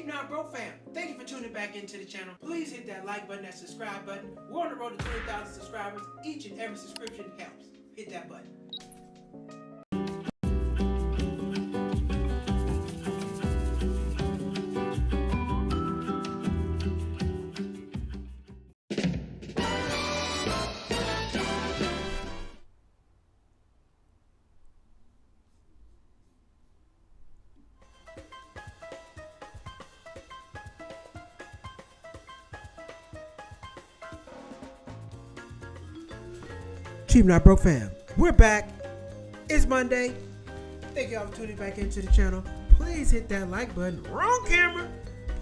Cheap Not Broke fam, thank you for tuning back into the channel. Please hit that like button, that subscribe button. We're on the road to 20,000 subscribers. Each and every subscription helps. Hit that button. Cheap Not Broke fam, we're back. It's Monday. Thank y'all for tuning back into the channel. Please hit that like button. Wrong camera.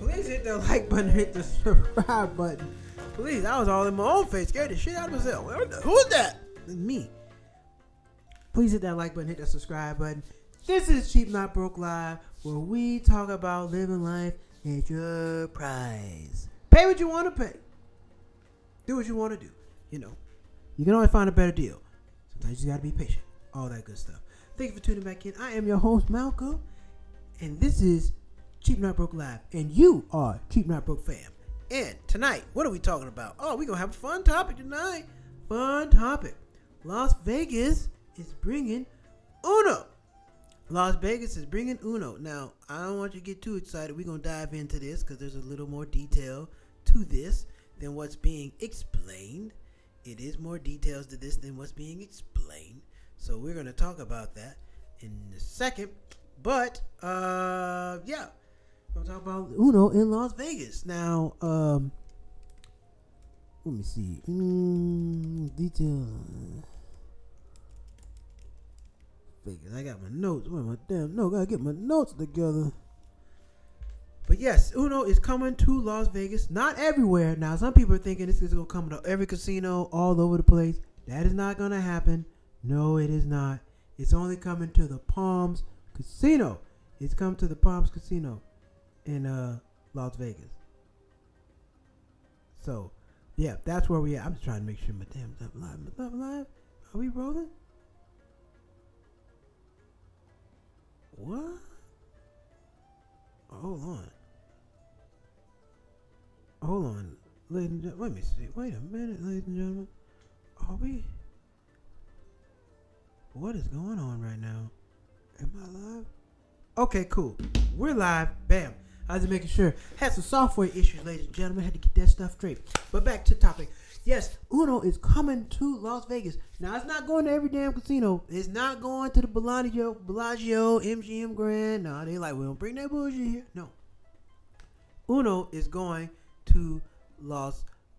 Please hit that like button. Hit the subscribe button. Please, I was all in my own face. Scared the shit out of myself. Who's that? It's me. Please hit that like button. Hit that subscribe button. This is Cheap Not Broke Live, where we talk about living life at your price. Pay what you want to pay. Do what you want to do. You know. You can always find a better deal. Sometimes you gotta be patient. All that good stuff. Thank you for tuning back in. I am your host, Malcolm. And this is Cheap Not Broke Live. And you are Cheap Not Broke fam. And tonight, what are we talking about? Oh, we're gonna have a fun topic tonight. Fun topic. Las Vegas is bringing Uno. Las Vegas is bringing Uno. Now, I don't want you to get too excited. We're gonna dive into this because there's a little more detail to this than what's being explained. It is more details to this than what's being explained. So we're going to talk about that in a second. But, yeah. We're going to talk about Uno in Las Vegas. Now, let me see. Details. Vegas. I got my notes. Where my damn notes? Got to get my notes together. But yes, Uno is coming to Las Vegas. Not everywhere. Now, some people are thinking this is going to come to every casino all over the place. That is not going to happen. No, it is not. It's only coming to the Palms Casino. It's coming to the Palms Casino in Las Vegas. So, yeah, that's where we at. I'm just trying to make sure my damn stuff live. My stuff live? Are we rolling? What? Hold on, ladies and gentlemen. Let me see. Wait a minute, ladies and gentlemen. Are we? What is going on right now? Am I live? Okay, cool. We're live. Bam. I was just making sure. Had some software issues, ladies and gentlemen. Had to get that stuff straight. But back to the topic. Yes, Uno is coming to Las Vegas. Now, it's not going to every damn casino. It's not going to the Bellagio, MGM Grand. No, they like, we don't bring that bullshit here. No. Uno is going to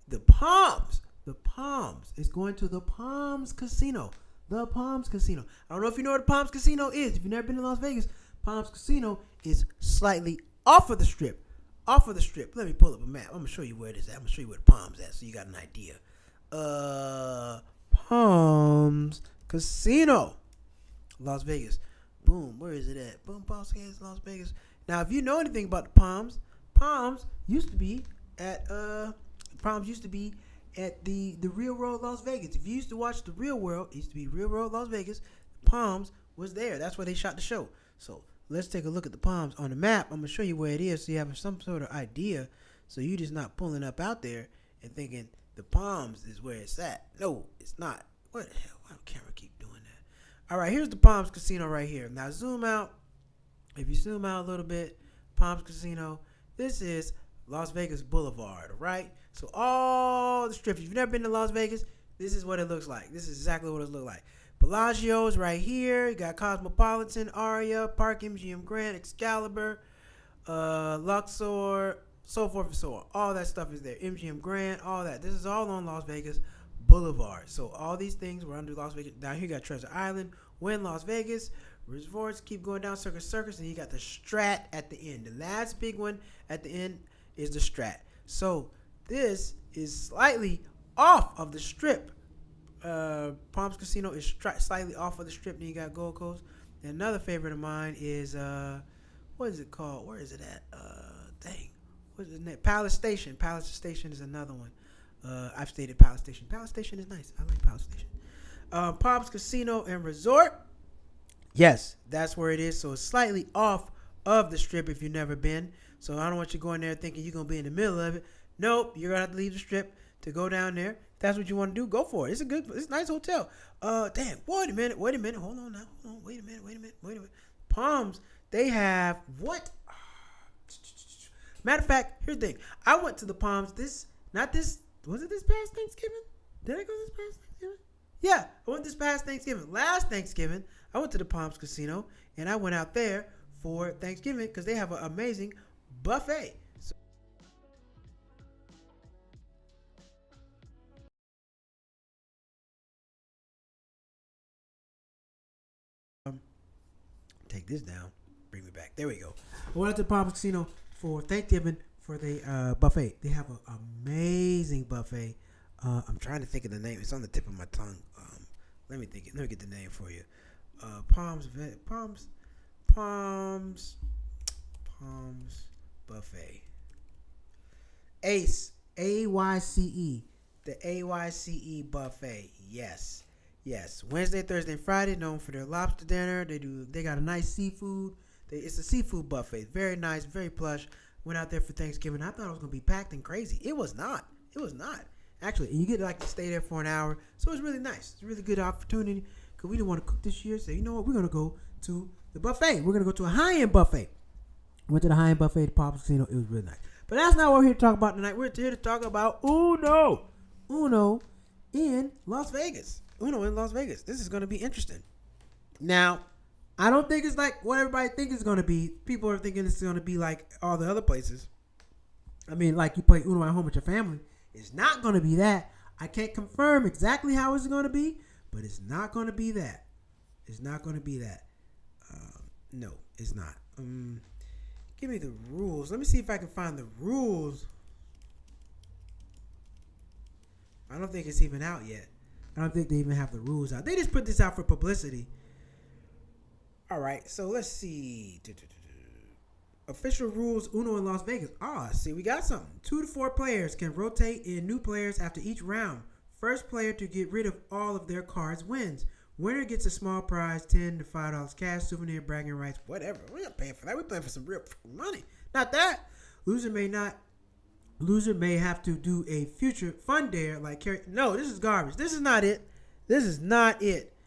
the Palms. The Palms. It's going to the Palms Casino. The Palms Casino. I don't know if you know what the Palms Casino is. If you've never been to Las Vegas, Palms Casino is slightly off of the strip. Off of the strip. Let me pull up a map. I'm going to show you where it is at. I'm going to show you where the Palms at so you got an idea. Palms Casino. Las Vegas. Boom. Where is it at? Boom. Palms Casino, Las Vegas. Now, if you know anything about the Palms, Palms used to be at the Real World Las Vegas. If you used to watch the Real World, it used to be Real World Las Vegas. Palms was there. That's where they shot the show. So let's take a look at the Palms on the map. I'm gonna show you where it is so you have some sort of idea. So you just not pulling up out there and thinking the Palms is where it's at. No, it's not. What the hell? Why don't camera keep doing that? All right, here's the Palms Casino right here. Now zoom out. If you zoom out a little bit, Palms Casino. This is Las Vegas Boulevard, right? So all the strips. If you've never been to Las Vegas, this is what it looks like. This is exactly what it looks like. Bellagio is right here. You got Cosmopolitan, Aria, Park, MGM Grand, Excalibur, Luxor, so forth and so on. All that stuff is there. MGM Grand, all that. This is all on Las Vegas Boulevard. So all these things were under Las Vegas. Down here you got Treasure Island, Wynn Las Vegas, resorts, keep going down Circus, and you got the Strat at the end. The last big one at the end is the Strat. So this is slightly off of the strip. Palms Casino is slightly off of the strip. Then you got Gold Coast. And another favorite of mine is what is it called? Where is it at? What is it? Palace Station. Palace Station is another one. I've stayed at Palace Station. Palace Station is nice. I like Palace Station. Palms Casino and Resort. Yes, that's where it is. So it's slightly off of the strip if you've never been. So I don't want you going there thinking you're gonna be in the middle of it. Nope, you're gonna have to leave the strip to go down there. If that's what you want to do, go for it. It's a nice hotel. Damn, wait a minute, hold on now, wait a minute. Palms, they have what? Matter of fact, here's the thing. I went to the Palms was it this past Thanksgiving? Did I go this past Thanksgiving? Yeah, I went this past Thanksgiving. Last Thanksgiving, I went to the Palms Casino, and I went out there for Thanksgiving because they have an amazing buffet. So, take this down. Bring me back. There we go. I went out to the Palms Casino for Thanksgiving for the buffet. They have an amazing buffet. I'm trying to think of the name. It's on the tip of my tongue. Let me get the name for you. Palms buffet. Ace, AYCE. The AYCE buffet. Yes. Wednesday, Thursday, and Friday, known for their lobster dinner. They got a nice seafood. It's a seafood buffet. Very nice, very plush. Went out there for Thanksgiving. I thought it was gonna be packed and crazy. It was not. Actually, and you get to stay there for an hour, so it's really nice. It's a really good opportunity because we didn't want to cook this year. So you know what? We're gonna go to the buffet. We're gonna go to a high-end buffet. Went to the high-end buffet at the Palms Casino. It was really nice. But that's not what we're here to talk about tonight. We're here to talk about Uno in Las Vegas. This is gonna be interesting. Now, I don't think it's like what everybody thinks it's gonna be. People are thinking it's gonna be like all the other places. I mean, like you play Uno at home with your family. It's not going to be that. I can't confirm exactly how it's going to be, but it's not going to be that. No, it's not. Give me the rules. Let me see if I can find the rules. I don't think it's even out yet. I don't think they even have the rules out. They just put this out for publicity. All right, so let's see. Official rules Uno in Las Vegas. See, we got something. 2 to 4 players can rotate in new players after each round. First player to get rid of all of their cards wins. Winner gets a small prize, $10 to $5 cash, souvenir, bragging rights, whatever. We're not paying for that. We're playing for some real money. Not that. Loser may have to do a future fun dare like carry. No, this is garbage. This is not it.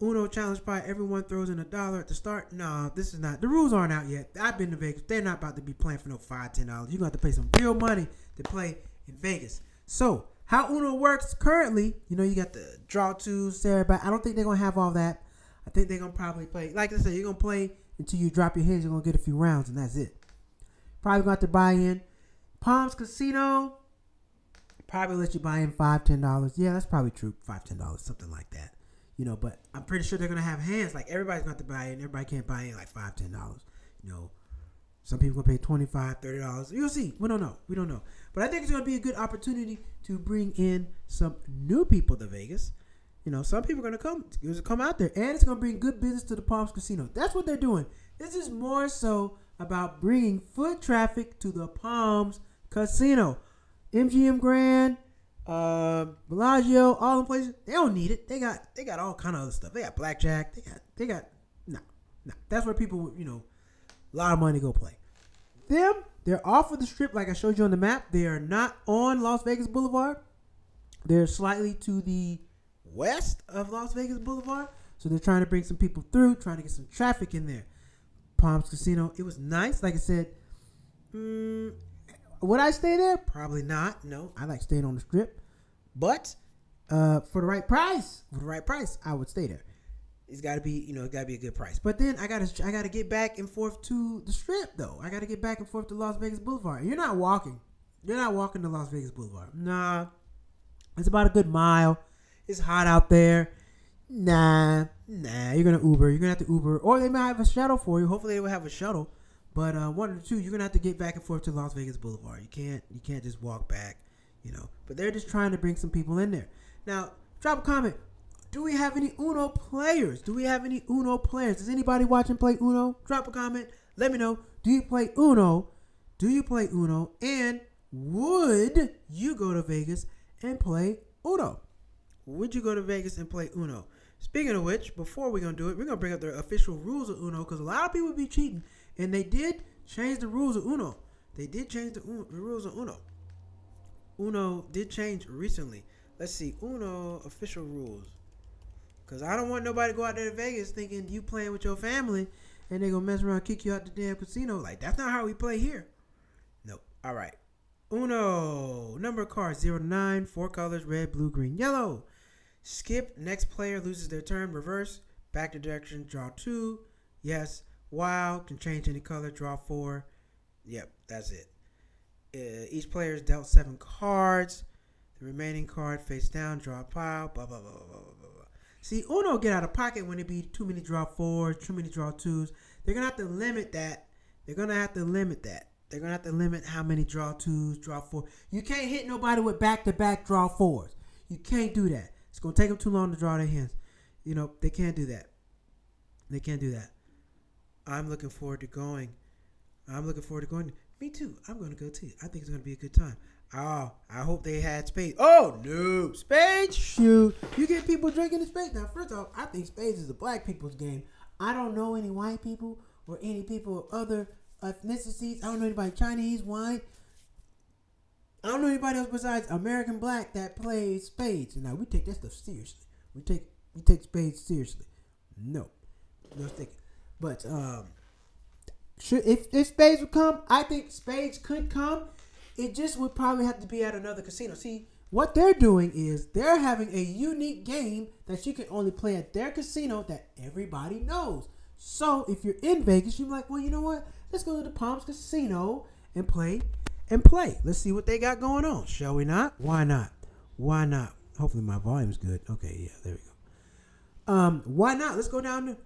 Uno challenge pie. Everyone throws in $1 at the start. No, this is not. The rules aren't out yet. I've been to Vegas. They're not about to be playing for no $5, $10. You're going to have to pay some real money to play in Vegas. So, how Uno works currently, you got the draw twos, everybody. I don't think they're going to have all that. I think they're going to probably play. Like I said, you're going to play until you drop your heads. You're going to get a few rounds, and that's it. Probably going to have to buy in. Palms Casino probably let you buy in $5, $10. Yeah, that's probably true. $5, $10, something like that. But I'm pretty sure they're going to have hands. Like, everybody's going to buy in. Everybody can't buy in like $5, $10. Some people going to pay $25, $30. You'll see. We don't know. But I think it's going to be a good opportunity to bring in some new people to Vegas. Some people are going to come out there. And it's going to bring good business to the Palms Casino. That's what they're doing. This is more so about bringing foot traffic to the Palms Casino. MGM Grand, Bellagio, all the places, they don't need it. They got all kind of other stuff. They got blackjack. They got no. That's where people, a lot of money go play. They're off of the strip, like I showed you on the map. They are not on Las Vegas Boulevard. They're slightly to the west of Las Vegas Boulevard. So they're trying to bring some people through, trying to get some traffic in there. Palms Casino, it was nice. Like I said, would I stay there? Probably not. No, I like staying on the strip. But for the right price, I would stay there. It's got to be, a good price. But then I gotta get back and forth to the strip, though. I gotta get back and forth to Las Vegas Boulevard. You're not walking to Las Vegas Boulevard. Nah, it's about a good mile. It's hot out there. Nah. You're gonna Uber. You're gonna have to Uber, or they might have a shuttle for you. Hopefully, they will have a shuttle. But one of the two, you're gonna have to get back and forth to Las Vegas Boulevard. You can't just walk back, But they're just trying to bring some people in there. Now, drop a comment. Do we have any Uno players? Does anybody watching play Uno? Drop a comment. Let me know. Do you play Uno? And would you go to Vegas and play Uno? Speaking of which, before we're going to do it, we're going to bring up the official rules of Uno because a lot of people be cheating. And they did Change the rules of Uno. They did change the rules of Uno. Uno did change recently. Let's see. Uno official rules. Because I don't want nobody to go out there to Vegas thinking you playing with your family and they going to mess around and kick you out the damn casino. Like, that's not how we play here. Nope. All right. Uno. Number of cards 0 to 9. 4 colors. Red, blue, green, yellow. Skip. Next player loses their turn. Reverse. Back to direction. Draw 2. Yes. Wow. Can change any color. Draw 4. Yep. That's it. Each player is dealt 7 cards. The remaining card face down. Draw a pile. Blah, blah, blah, blah, blah, blah. See, Uno get out of pocket when it be too many draw 4s, too many draw 2s. They're going to have to limit that. They're going to have to limit how many draw 2s, draw 4. You can't hit nobody with back-to-back draw 4s. You can't do that. It's going to take them too long to draw their hands. You know, they can't do that. They can't do that. I'm looking forward to going. Me too. I'm going to go too. I think it's going to be a good time. Oh, I hope they had spades. Oh, no. Spades? Shoot. You get people drinking the spades. Now, first off, I think spades is a black people's game. I don't know any white people or any people of other ethnicities. I don't know anybody Chinese, white. I don't know anybody else besides American black that plays spades. Now, we take that stuff seriously. We take spades seriously. No sticking. But, if spades would come, I think spades could come. It just would probably have to be at another casino. See, what they're doing is they're having a unique game that you can only play at their casino that everybody knows. So if you're in Vegas, you're like, well, you know what? Let's go to the Palms Casino and play. Let's see what they got going on. Shall we not? Why not? Hopefully my volume's good. Okay, yeah, there we go. Why not? Let's go down there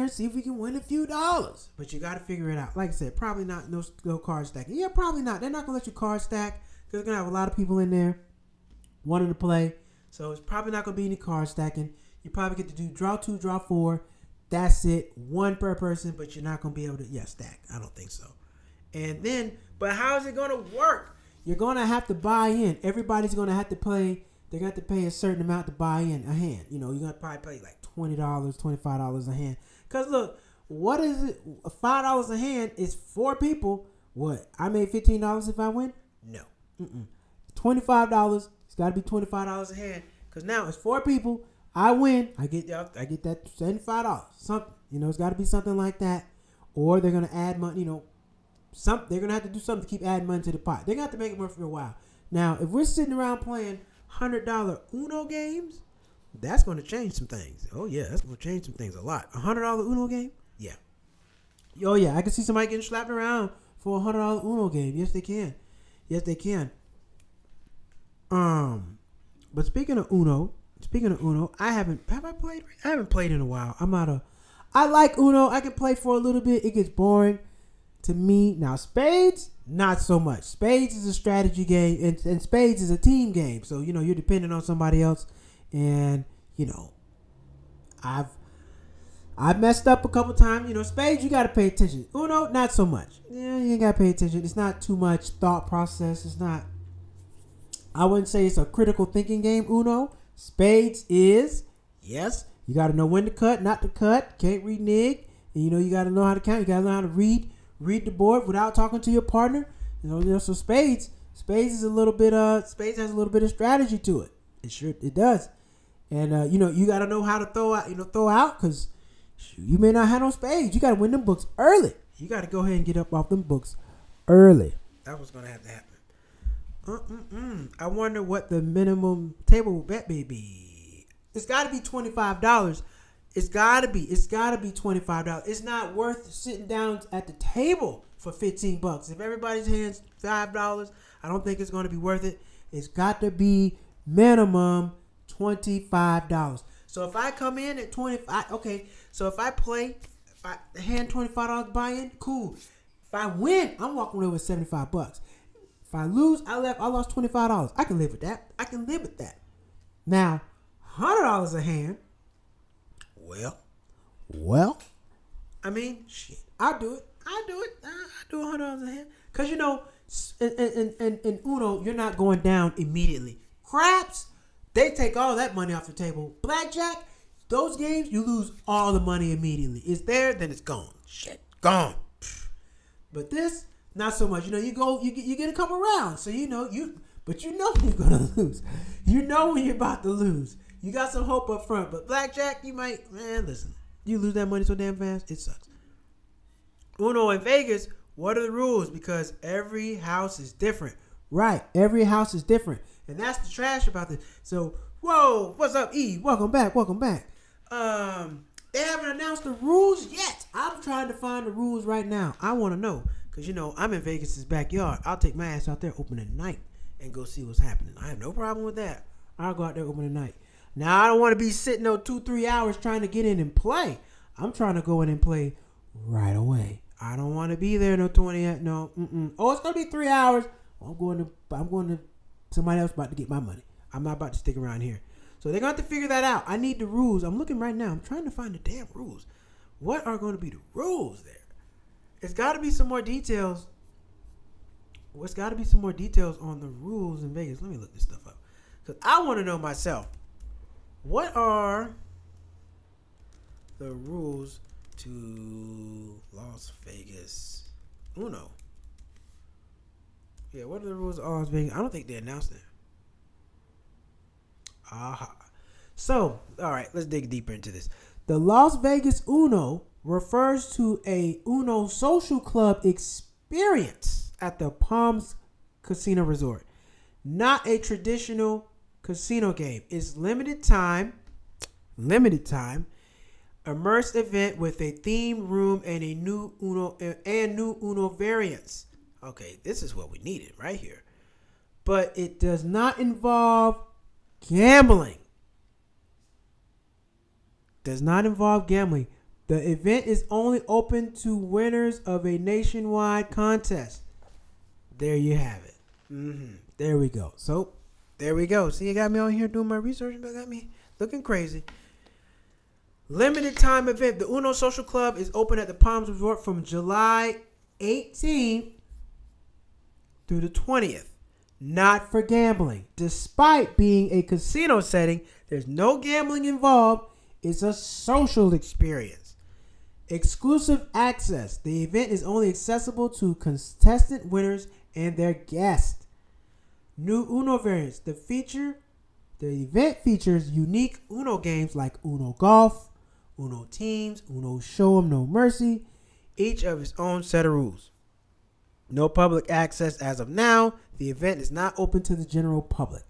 and see if we can win a few dollars. But you got to figure it out. Like I said, probably not no card stacking. Yeah, probably not. They're not going to let you card stack because they're going to have a lot of people in there wanting to play. So it's probably not going to be any card stacking. You probably get to do draw 2, draw 4. That's it. 1 per person, but you're not going to be able to, stack. I don't think so. And then, but how is it going to work? You're going to have to buy in. Everybody's going to have to play. They're going to have to pay a certain amount to buy in a hand. You know, you're going to probably pay like $20, $25 a hand. Because look, what is it? $5 a hand is 4 people. What? I made $15 if I win? No. $25. It's got to be $25 a hand. Because now it's 4 people. I win. I get that $75. Something. You know, it's got to be something like that. Or they're going to add money. You know, they're going to have to do something to keep adding money to the pot. They're going to have to make it worth for a while. Now, if we're sitting around playing $100 Uno games, that's going to change some things. Oh, yeah, that's going to change some things a lot. $100 Uno game? Yeah. Oh, yeah, I can see somebody getting slapped around for a $100 Uno game. Yes, they can. But speaking of Uno, I haven't played in a while. I like Uno. I can play for a little bit. It gets boring to me. Now, spades, not so much. Spades is a strategy game, and spades is a team game. So, you know, you're dependent on somebody else. And, you know, I've messed up a couple times. You know, spades, you got to pay attention. Uno, not so much. Yeah, you ain't got to pay attention. It's not too much thought process. It's not, I wouldn't say it's a critical thinking game, Uno. Spades is, yes, you got to know when to cut, not to cut. Can't renege. And, you know, you got to know how to count. You got to know how to read the board without talking to your partner. You know, so spades has a little bit of strategy to it. It does. And, you know, you got to know how to throw out because you may not have no spades. You got to win them books early. You got to go ahead and get up off them books early. That was going to have to happen. I wonder what the minimum table bet may be. It's got to be $25. It's got to be $25. It's not worth sitting down at the table for $15. If everybody's hands $5, I don't think it's going to be worth it. It's got to be minimum $25. So if I come in at 25, okay. So if I hand $25 buy-in, cool. If I win, I'm walking away with $75. If I lose, I lost $25. I can live with that. Now, $100 a hand. Well. I mean, shit. I'll do it. I do $100 a hand. Cause you know, in Uno, you're not going down immediately. Craps, they take all that money off the table. Blackjack, those games, you lose all the money immediately. It's there, then it's gone. Shit, gone. But this, not so much. You get a couple rounds, so but you know when you're gonna lose. You know when you're about to lose. You got some hope up front, but blackjack, listen. You lose that money so damn fast, it sucks. Uno in Vegas, what are the rules? Because every house is different. Right, every house is different. And that's the trash about this. So, whoa, what's up, E? Welcome back. They haven't announced the rules yet. I'm trying to find the rules right now. I want to know. Because, I'm in Vegas' backyard. I'll take my ass out there open at night and go see what's happening. I have no problem with that. I'll go out there open at night. Now, I don't want to be sitting there 2-3 hours trying to get in and play. I'm trying to go in and play right away. I don't want to be there no 20. No. Oh, it's going to be 3 hours. I'm going to somebody else about to get my money. I'm not about to stick around here. So they're going to have to figure that out. I need the rules. I'm looking right now. I'm trying to find the damn rules. What are going to be the rules there? It's got to be some more details. There's got to be some more details on the rules in Vegas. Let me look this stuff up. Because I want to know myself. What are the rules to Las Vegas Uno? Yeah, what are the rules of Las Vegas? I don't think they announced it. Aha. So, all right, let's dig deeper into this. The Las Vegas Uno refers to a Uno social club experience at the Palms Casino Resort, not a traditional casino game. It's limited time, immersive event with a theme room and a new Uno variants. Okay, this is what we needed right here. But it does not involve gambling. The event is only open to winners of a nationwide contest. There you have it. There we go. So, there we go. See, you got me on here doing my research, but got me looking crazy. Limited time event. The Uno Social Club is open at the Palms Resort from July 18th through the 20th. Not for gambling. Despite being a casino setting, there's no gambling involved. It's a social experience. Exclusive access. The event is only accessible to contestant winners and their guests. New Uno variants. The event features unique Uno games like Uno Golf, Uno Teams, Uno Show 'em No Mercy, each of its own set of rules. No public access as of now. The event is not open to the general public.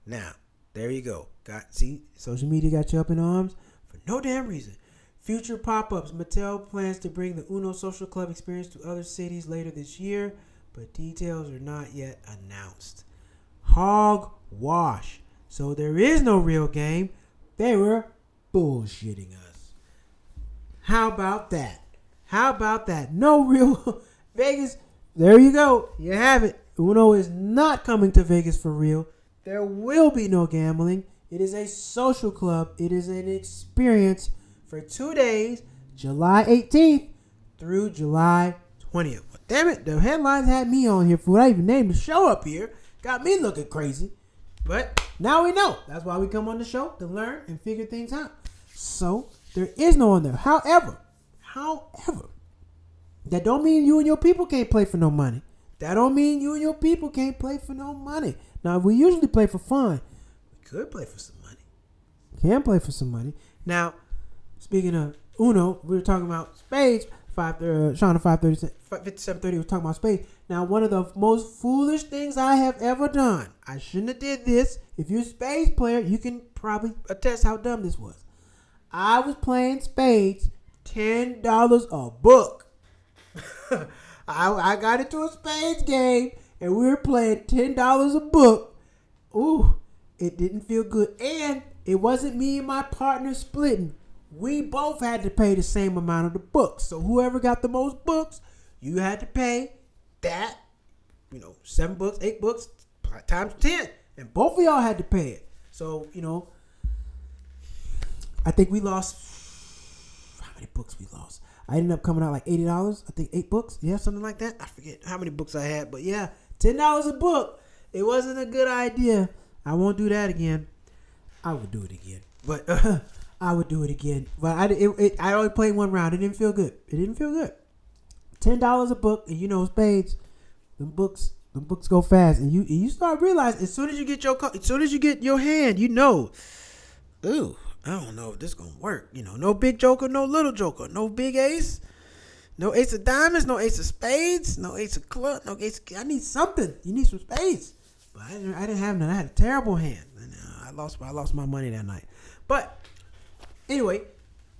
Now, there you go. See, social media got you up in arms for no damn reason. Future pop-ups. Mattel plans to bring the Uno Social Club experience to other cities later this year, but details are not yet announced. Hogwash. So there is no real game. They were bullshitting us. How about that? No real Vegas. There you go. You have it. Uno is not coming to Vegas for real. There will be no gambling. It is a social club. It is an experience for 2 days, July 18th through July 20th. Well, damn it, the headlines had me on here for what I even named the show up here. Got me looking crazy. But now we know. That's why we come on the show, to learn and figure things out. So there is no one there. However, that don't mean you and your people can't play for no money. Now, we usually play for fun. We could play for some money. Now, speaking of Uno, we were talking about spades. Sean at 5730 was talking about spades. Now, one of the most foolish things I have ever done. I shouldn't have did this. If you're a spades player, you can probably attest how dumb this was. I was playing spades, $10 a book. I got into a spades game, and we were playing $10 a book. Ooh, it didn't feel good. And it wasn't me and my partner splitting. We both had to pay the same amount of the books. So whoever got the most books, you had to pay that, 7 books, 8 books, times 10. And both of y'all had to pay it. So, I think we lost, how many books we lost? I ended up coming out like $80. I think 8 books. Yeah, something like that. I forget how many books I had. But yeah, $10 a book. It wasn't a good idea. I won't do that again. I would do it again. But I would do it again. But I only played one round. It didn't feel good. $10 a book, and you know spades. Them books go fast, and you start realizing as soon as you get your hand, you know, ooh, I don't know if this gonna work. You know, no big joker, no little joker, no big ace, no ace of diamonds, no ace of spades, no ace of club, no ace. I need something. You need some spades, but I didn't have none. I had a terrible hand, and I lost my money that night. But anyway,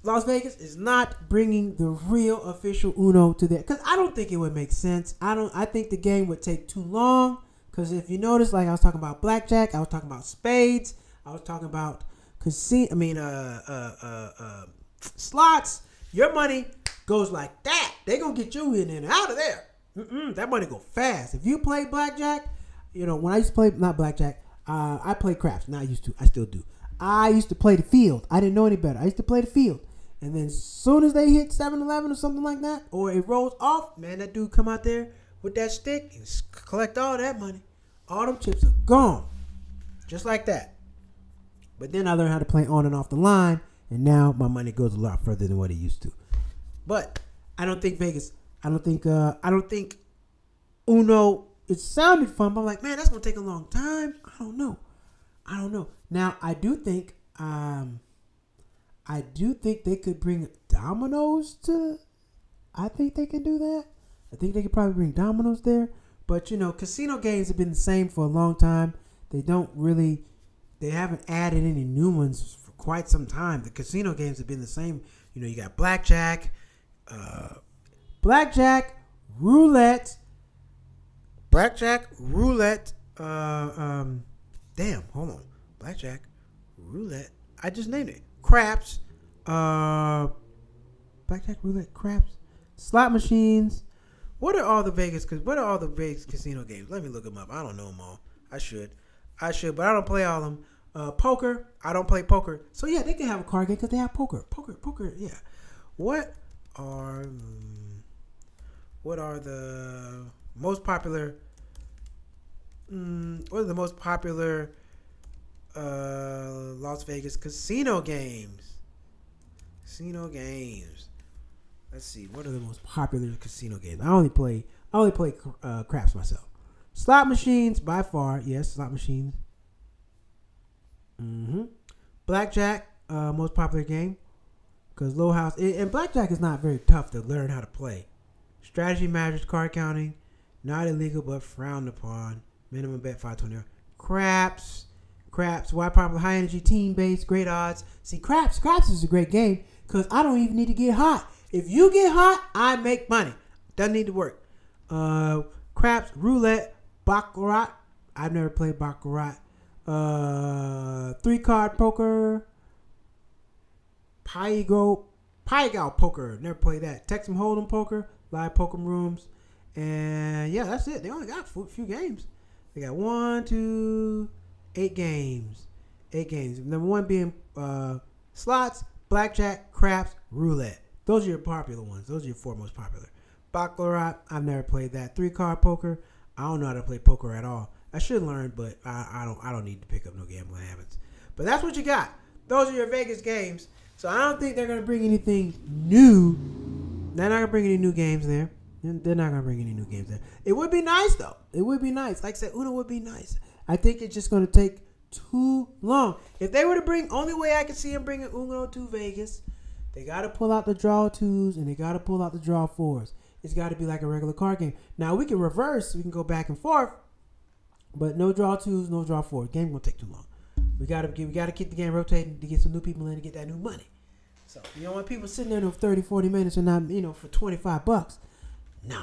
Las Vegas is not bringing the real official Uno to there because I don't think it would make sense. I think the game would take too long because if you notice, like I was talking about blackjack, I was talking about spades, I was talking about slots. Your money goes like that. They gonna get you in and out of there. That money go fast. If you play blackjack, you know when I used to play not blackjack, I played craps. Not used to. I still do. I used to play the field. I didn't know any better. I used to play the field. And then as soon as they hit 7-11 or something like that, or it rolls off, man, that dude come out there with that stick and collect all that money. All them chips are gone. Just like that. But then I learned how to play on and off the line, and now my money goes a lot further than what it used to. But I don't think Vegas, I don't think Uno, it sounded fun, but I'm like, man, that's going to take a long time. I don't know. Now, I do think they could bring dominoes to. I think they can do that. I think they could probably bring dominoes there. But you know, casino games have been the same for a long time. They haven't added any new ones for quite some time. The casino games have been the same. You know, you got blackjack, roulette. Damn, hold on. Blackjack, roulette. I just named it. Craps, blackjack, roulette, craps, slot machines. What are all the Vegas casino games? Let me look them up. I don't know them all. I should, but I don't play all of them. Poker. I don't play poker. So yeah, they can have a card game because they have poker. Poker. Yeah. What are the most popular? What are the most popular Las Vegas casino games? Let's see. What are the most popular casino games? I only play craps myself. Slot machines by far. Yes, slot machines. Blackjack, most popular game. Because low house and blackjack is not very tough to learn how to play. Strategy matters, card counting, not illegal but frowned upon. Minimum bet 520. Craps, why popular, high energy, team based, great odds. See, craps is a great game because I don't even need to get hot. If you get hot, I make money. Doesn't need to work. Craps, roulette, baccarat. I've never played baccarat. 3-card poker. Paigo poker. Never played that. Texas Hold'em poker. Live poker rooms. And yeah, that's it. They only got a few games. They got 8 games. 8 games. Number 1 being slots, blackjack, craps, roulette. Those are your popular ones. Those are your 4 most popular. Baccarat, I've never played that. 3-card poker, I don't know how to play poker at all. I should learn, but I don't need to pick up no gambling habits. But that's what you got. Those are your Vegas games. So I don't think they're going to bring anything new. They're not going to bring any new games there. They're not going to bring any new games there. It would be nice, though. It would be nice. Like I said, Uno would be nice. I think it's just going to take too long. If they were to bring, only way I could see them bringing Uno to Vegas, they got to pull out the draw 2s and they got to pull out the draw 4s. It's got to be like a regular card game. Now, we can reverse. We can go back and forth. But no draw 2s, no draw 4s. Game going to take too long. We got to keep the game rotating to get some new people in to get that new money. So, you don't want people sitting there for 30, 40 minutes and not, for $25. No.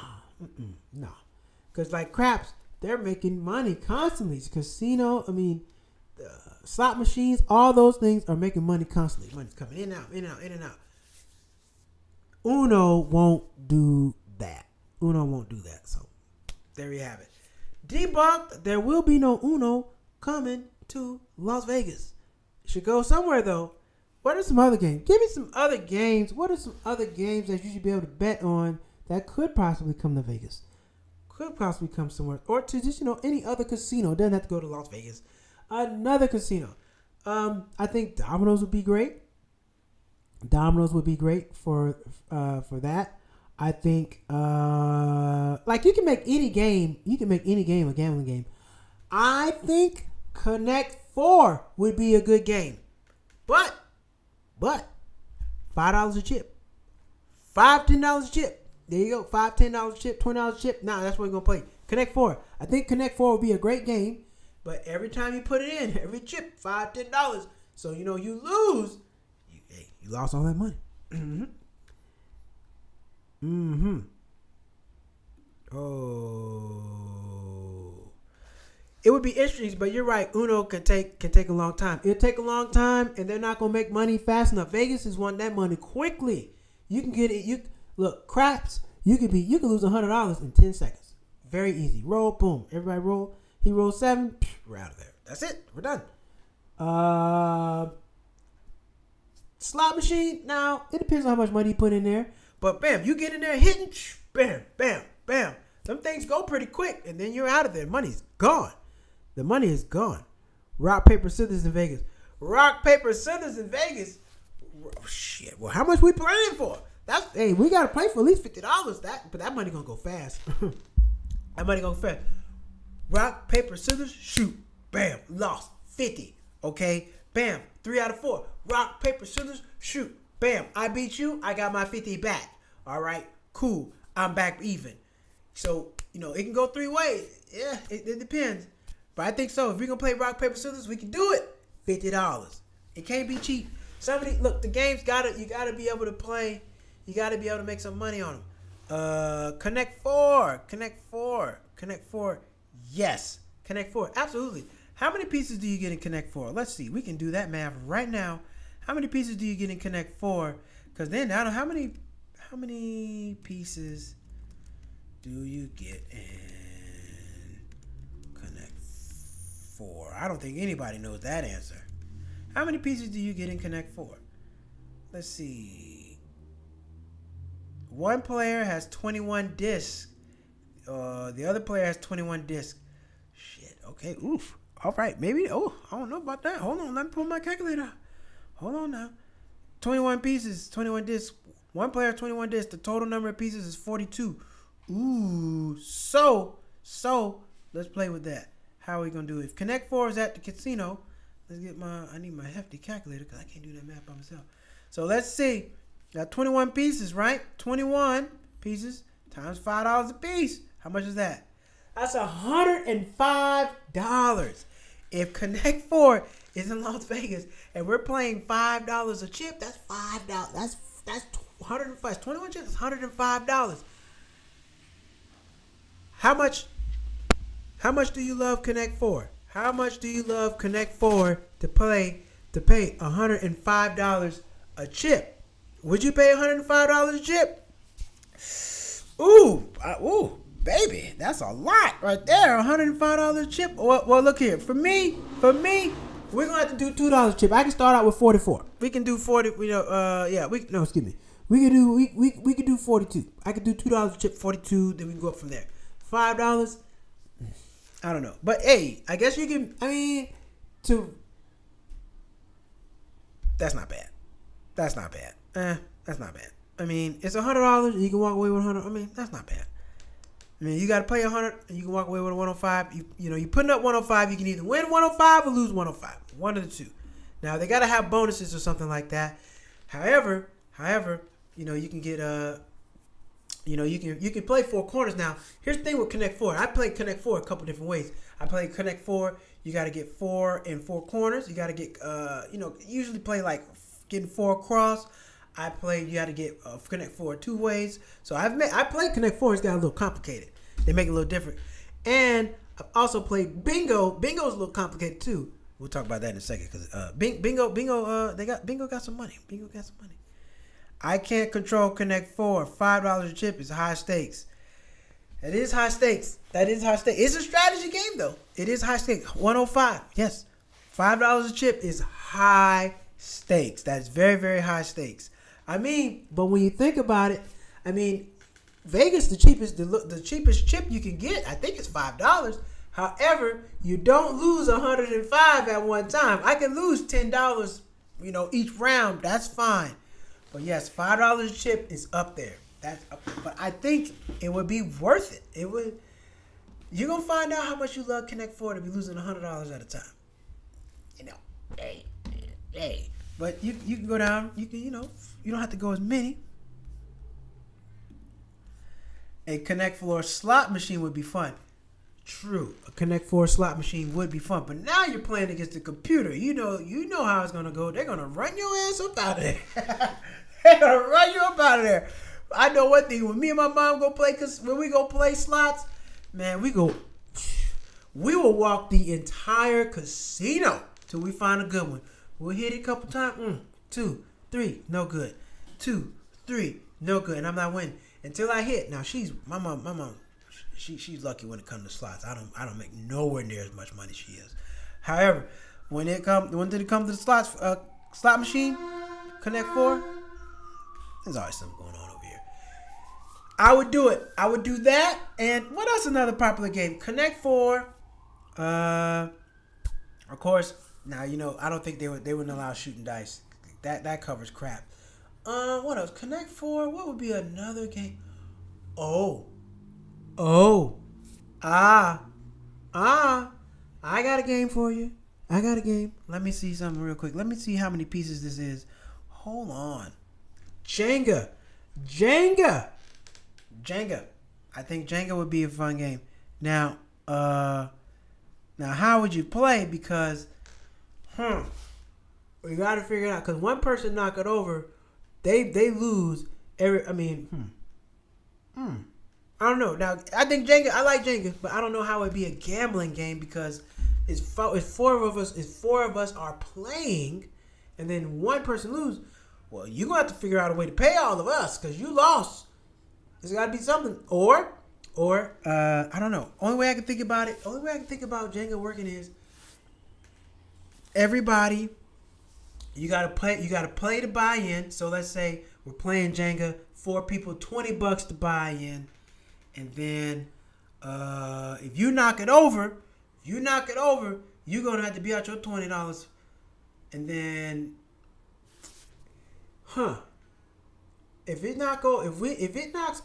Because like craps, they're making money constantly. Casino, slot machines, all those things are making money constantly. Money's coming in and out. Uno won't do that. So there you have it. Debunked. There will be no Uno coming to Las Vegas. It should go somewhere though. What are some other games? Give me some other games. What are some other games that you should be able to bet on that could possibly come to Vegas? Could possibly come somewhere. Or to just, any other casino. It doesn't have to go to Las Vegas. Another casino. I think dominoes would be great. Dominoes would be great for that. I think like you can make any game a gambling game. I think Connect 4 would be a good game. But $5 a chip. $10 a chip. There you go. $10 a chip, $20 a chip. Nah, that's what we're gonna play. Connect 4. I think Connect 4 would be a great game. But every time you put it in, every chip, $10. So you lose. You lost all that money. Oh, it would be interesting, but you're right. Uno can take a long time. It'll take a long time, and they're not gonna make money fast enough. Vegas is wanting that money quickly. You can get it. Look, craps. You can lose $100 in 10 seconds. Very easy. Roll, boom. Everybody roll. He rolls 7. We're out of there. That's it. We're done. Slot machine. Now it depends on how much money you put in there. But bam, you get in there hitting. Bam, bam, bam. Some things go pretty quick, and then you're out of there. Money's gone. The money is gone. Rock, paper, scissors in Vegas. Rock, paper, scissors in Vegas. Shit. Well, how much we playing for? We gotta play for at least $50. But that money gonna go fast. That money gonna go fast. Rock, paper, scissors, shoot. Bam, lost 50. Okay, bam, 3 out of 4. Rock, paper, scissors, shoot. Bam, I beat you. I got my 50 back. All right, cool. I'm back even. So it can go 3 ways. Yeah, it depends. But I think so. If we're gonna play rock, paper, scissors, we can do it. $50. It can't be cheap. The game's you gotta be able to play. You gotta be able to make some money on them. Connect 4. Yes. Connect 4. Absolutely. How many pieces do you get in Connect 4? Let's see. We can do that math right now. How many pieces do you get in Connect 4? Because then I don't know how many pieces do you get in Connect 4? I don't think anybody knows that answer. How many pieces do you get in Connect 4? Let's see. One player has 21 discs. The other player has 21 discs. Shit. Okay. Oof. All right. Maybe. Oh, I don't know about that. Hold on. Let me pull my calculator out. Hold on now. 21 pieces. 21 discs. One player has 21 discs. The total number of pieces is 42. Ooh. So let's play with that. How are we gonna do it? If Connect 4 is at the casino, I need my hefty calculator because I can't do that math by myself. So let's see. Got 21 pieces, right? 21 pieces times $5 a piece. How much is that? That's $105. If Connect 4 is in Las Vegas and we're playing $5 a chip, that's $5. That's 105. 21 chips is $105. How much do you love Connect 4? How much do you love Connect 4 to pay $105 a chip? Would you pay $105 a chip? Ooh, baby, that's a lot right there. $105 a chip. Well, look here. For me, we're gonna have to do $2 a chip. I can start out with 44. We can do 40. We can do 42. I can do $2 a chip, 42. Then we can go up from there. $5. I don't know, but hey, I guess you can. That's not bad. That's not bad. That's not bad. It's $100. You can walk away with $100. That's not bad. You got to pay $100, and you can walk away with $105. You putting up $105. You can either win $105 or lose $105. One of the two. Now they got to have bonuses or something like that. However, you can get you can play 4 corners. Now here's the thing with Connect 4. I play Connect 4 a couple different ways. I play Connect 4. You got to get 4 in 4 corners. You got to get usually play like getting 4 across. You got to get Connect 4 2 ways. So I played Connect 4. It's got a little complicated. They make it a little different. And I've also played Bingo. Bingo's a little complicated too. We'll talk about that in a second because Bingo got some money. Bingo got some money. I can't control Connect 4. $5 a chip is high stakes. That is high stakes. It's a strategy game though. It is high stakes. 105. Yes. $5 a chip is high stakes. That is very, very high stakes. But when you think about it, Vegas, the cheapest chip you can get, I think it's $5. However, you don't lose $105 at one time. I can lose $10, each round. That's fine. But yes, $5 a chip is up there. But I think it would be worth it. It would. You're gonna find out how much you love Connect Four to be losing $100 at a time. You know, hey. But you can go down. You don't have to go as many. A Connect Four slot machine would be fun. True, a Connect Four slot machine would be fun. But now you're playing against the computer. You know how it's gonna go. They're gonna run your ass up out of there. They're gonna run you up out of there. I know one thing. When me and my mom go play, when we go play slots, man, we will walk the entire casino till we find a good one. We'll hit it a couple times. 2, 3, no good. 2, 3, no good. And I'm not winning until I hit. Now my mom. She's lucky when it comes to slots. I don't make nowhere near as much money as she is. However, when it comes to the slots, slot machine, Connect Four, there's always something going on over here. I would do it. I would do that. And what else? Another popular game, Connect Four. Of course. Now I don't think they wouldn't allow shooting dice. That covers crap. What else? Connect Four. What would be another game? I got a game for you. I got a game. Let me see something real quick. Let me see how many pieces this is. Hold on. Jenga. I think Jenga would be a fun game. Now how would you play? Because, we got to figure it out. Because one person knock it over, they lose. I don't know. Now, I think Jenga. I like Jenga, but I don't know how it'd be a gambling game because it's four of us are playing, and then one person lose. Well, you're gonna have to figure out a way to pay all of us because you lost. There's got to be something, or I don't know. Only way I can think about Jenga working is everybody. You gotta play to buy in. So let's say we're playing Jenga. 4 people, $20 to buy in. And then if you knock it over, you're gonna have to be out your $20. And then, if it knocks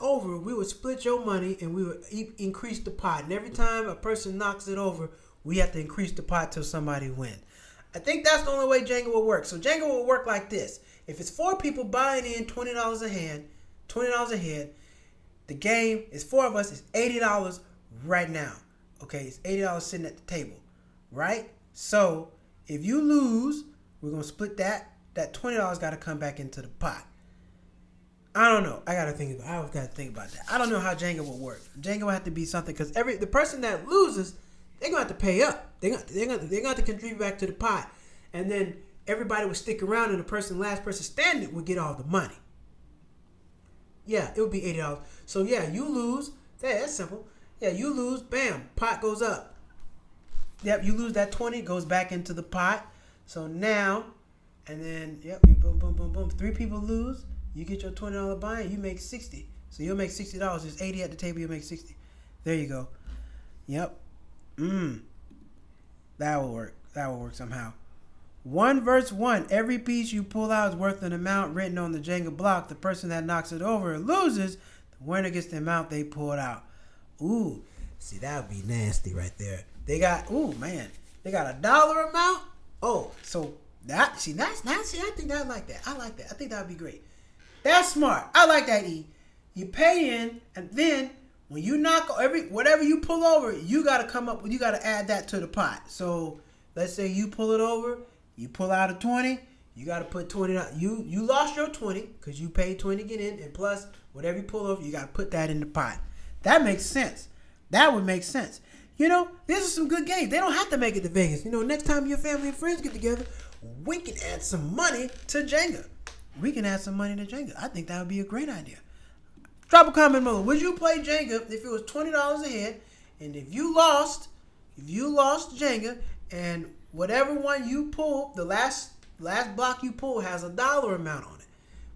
over, we would split your money and we would increase the pot. And every time a person knocks it over, we have to increase the pot till somebody wins. I think that's the only way Jenga will work. So Jenga will work like this: if it's 4 people buying in $20 a head. The game is 4 of us. It's $80 right now. Okay, it's $80 sitting at the table, right? So if you lose, we're gonna split that. That $20 got to come back into the pot. I don't know. I gotta think about that. I don't know how Jenga will work. Jenga will have to be something because the person that loses, they're gonna have to pay up. They're gonna have to contribute back to the pot, and then everybody would stick around, and the last person standing would get all the money. Yeah, it would be $80. So yeah, you lose. Yeah, that's simple. Yeah, you lose. Bam, pot goes up. Yep, you lose that 20, goes back into the pot. So now, and then yep, you boom. 3 people lose. You get your $20 buy-in. You make $60. So you'll make $60. There's 80 at the table. You'll make 60. There you go. Yep. That will work. That will work somehow. 1 versus 1. Every piece you pull out is worth an amount written on the Jenga block. The person that knocks it over loses. The winner gets the amount they pulled out. Ooh, see, that would be nasty right there. They got a dollar amount. Oh, so I think I like that. I like that. I think that would be great. That's smart. I like that, E. You pay in, and then when you knock whatever you pull over, you got to add that to the pot. So let's say you pull it over. You pull out a 20, you got to put 20 out. You lost your 20 because you paid 20 to get in, and plus whatever you pull over, you got to put that in the pot. That makes sense. That would make sense. These are some good games. They don't have to make it to Vegas. Next time your family and friends get together, we can add some money to Jenga. I think that would be a great idea. Drop a comment below. Would you play Jenga if it was $20 a head, and if you lost Jenga, and whatever one you pull, the last block you pull has a dollar amount on it.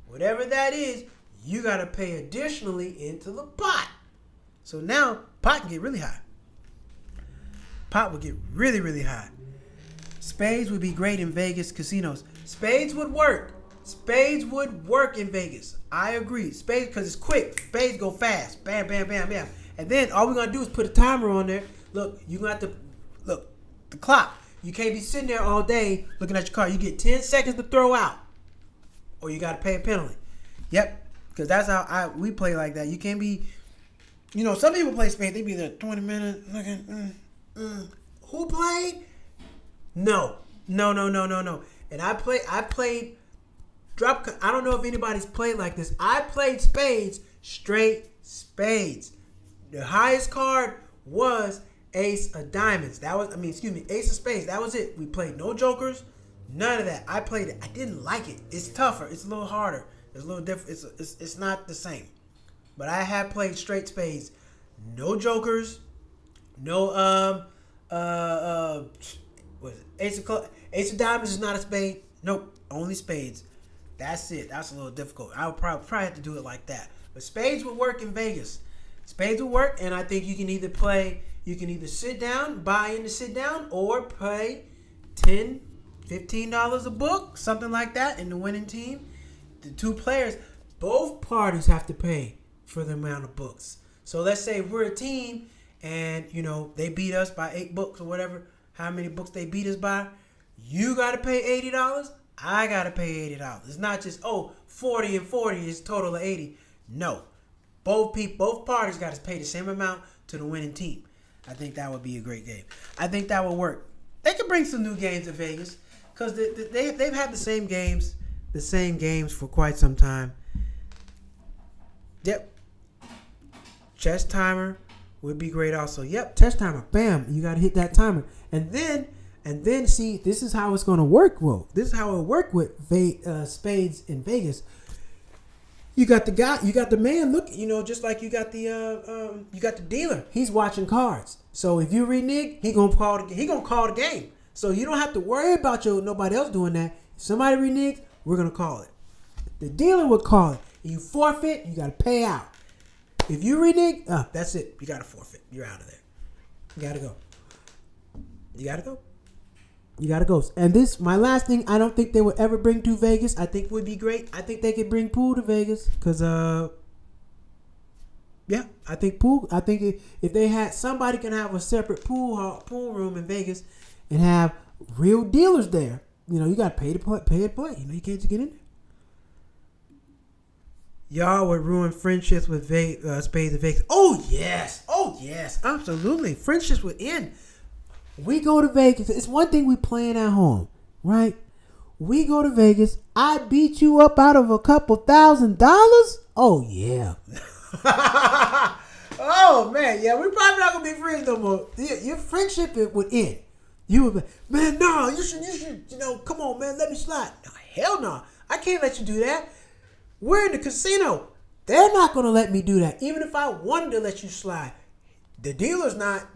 Whatever that is, you got to pay additionally into the pot. So now, pot can get really high. Pot would get really, really high. Spades would be great in Vegas casinos. Spades would work. Spades would work in Vegas. I agree. Spades, because it's quick. Spades go fast. Bam, bam, bam, bam. And then all we're going to do is put a timer on there. Look, you're going to have to, look, the clock. You can't be sitting there all day looking at your card. You get 10 seconds to throw out. Or you got to pay a penalty. Yep. Because that's how we play like that. You can't be, some people play spades. They be there 20 minutes looking, Who played? No. And I played drop. I don't know if anybody's played like this. I played spades, straight spades. The highest card was ace of diamonds. Ace of spades. That was it. We played no jokers, none of that. I played it. I didn't like it. It's tougher. It's a little harder. It's a little different. It's not the same. But I have played straight spades, no jokers, no what is it? Ace of diamonds is not a spade. Nope, only spades. That's it. That's a little difficult. I would probably have to do it like that. But spades would work in Vegas. Spades would work, and I think you can either sit down, buy in to sit down, or pay $10, $15 a book, something like that, in the winning team. The two players, both parties have to pay for the amount of books. So let's say we're a team, and they beat us by 8 books or whatever, how many books they beat us by. You got to pay $80. I got to pay $80. It's not just, 40 and 40 is a total of 80. No. Both parties got to pay the same amount to the winning team. I think that would be a great game. I think that would work. They could bring some new games to Vegas because they've had the same games for quite some time. Yep. Chess timer would be great also. Yep, chess timer. Bam, you got to hit that timer. And then see, this is how it's going to work. Well, this is how it'll work with spades in Vegas. You got the guy, you got the man looking, just like you got the dealer. He's watching cards. So if you renege, he gonna call the game. So you don't have to worry about nobody else doing that. If somebody reneges, we're gonna call it. The dealer would call it. You forfeit, you gotta pay out. If you renege, that's it. You gotta forfeit. You're out of there. You gotta go. You gotta go. And this, my last thing, I don't think they would ever bring to Vegas. I think would be great. I think they could bring pool to Vegas because, I think pool. I think if they had somebody can have a separate pool room in Vegas and have real dealers there. You gotta pay to play. You can't just get in there. Y'all would ruin friendships with spades and Vegas. Oh yes, absolutely. Friendships would end. We go to Vegas. It's one thing we playing at home, right? We go to Vegas. I beat you up out of a couple $1,000. Oh yeah. Oh man, yeah. We're probably not gonna be friends no more. Your friendship would end. You would be, man. No, you should. Come on, man. Let me slide. No, hell no. I can't let you do that. We're in the casino. They're not gonna let me do that. Even if I wanted to let you slide, the dealer's not.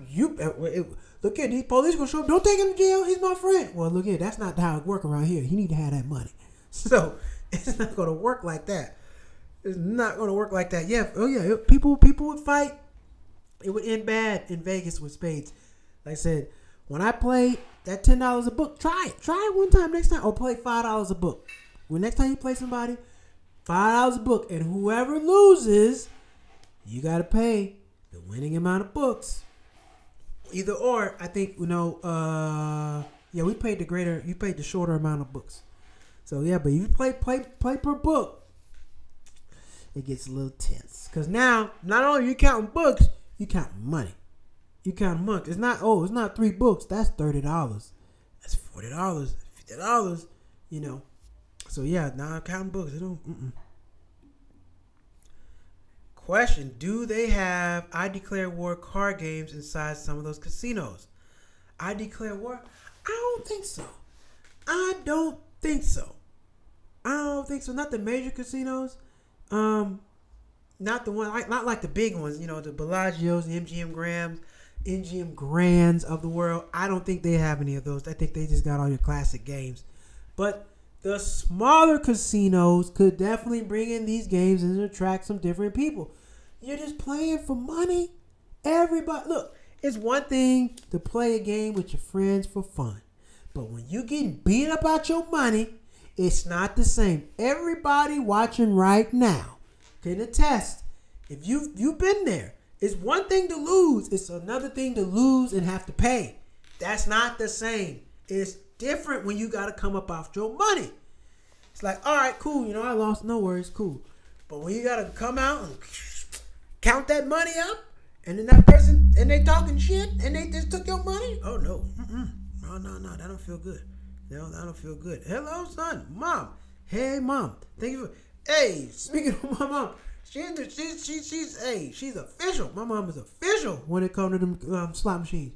Look here, these police gonna show up. Don't take him to jail. He's my friend. Well, look here, that's not how it works around here. He need to have that money. So it's not gonna work like that. It's not gonna work like that. Yeah. Oh yeah. People would fight. It would end bad in Vegas with spades. Like I said, when I played that $10 a book, try it. Try it one time next time, or play $5 a book. When next time you play somebody, $5 a book, and whoever loses, you gotta pay the winning amount of books. Either or, I think we paid you paid the shorter amount of books. So yeah, but you play per book, it gets a little tense. Cause now not only are you counting books, you counting money. You counting money. It's not 3 books, that's $30. That's $40, $50, So yeah, now I'm counting books. Question: do they have I Declare War card games inside some of those casinos? I Declare War? I don't think so. Not the major casinos. Not the one, not like the big ones. The Bellagios, the MGM Grands of the world. I don't think they have any of those. I think they just got all your classic games. But the smaller casinos could definitely bring in these games and attract some different people. You're just playing for money. Everybody, look, it's one thing to play a game with your friends for fun. But when you getting beat up out your money It's not the same. Everybody watching right now can attest. If you've been there, it's one thing to lose. It's another thing to lose and have to pay. That's not the same. It's different when you got to come up off your money. It's like, all right, cool. You know, I lost. No worries, cool. But when you got to come out and count that money up, and then that person, and they talking shit, and they just took your money. Oh no, no, that don't feel good. No, that don't feel good. Hello, son, mom. Hey, mom. Thank you for. Hey, speaking of my mom, she's official. My mom is official when it comes to them slot machines.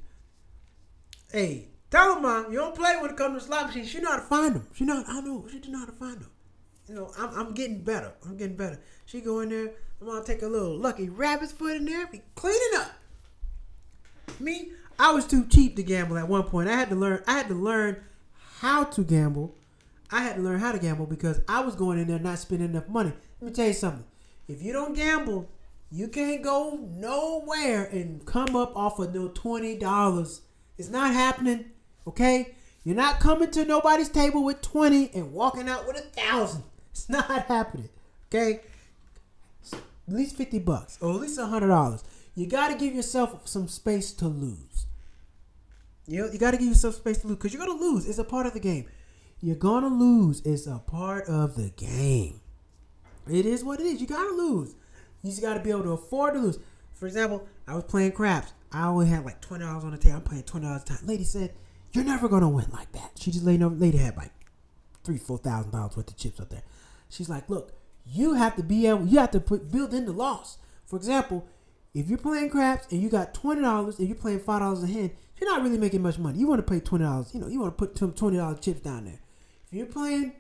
Hey, tell her, mom, you don't play when it comes to slot machines. She know how to find them. I know she know how to find them. You know, I'm getting better. She go in there. I'm gonna take a little lucky rabbit's foot in there, be cleaning up. Me, I was too cheap to gamble at one point. I had to learn how to gamble. I had to learn how to gamble because I was going in there not spending enough money. Let me tell you something. If you don't gamble, you can't go nowhere and come up off of no $20. It's not happening. Okay? You're not coming to nobody's table with 20 and walking out with 1,000. It's not happening. Okay? At least $50 or at least $100. You got to give yourself some space to lose. You got to give yourself space to lose because you're going to lose. It's a part of the game. You're going to lose. It's a part of the game. It is what it is. You got to lose. You just got to be able to afford to lose. For example, I was playing craps. I only had like $20 on the table. I'm playing $20 a time. Lady said, "You're never going to win like that." She just lady had like $3,000-$4,000 worth of chips up there. She's like, "Look, you have to build in the loss. For example, if you're playing craps and you got $20 and you're playing $5 a hand, you're not really making much money. You want to pay $20. You want to put some $20 chips down there. If you're playing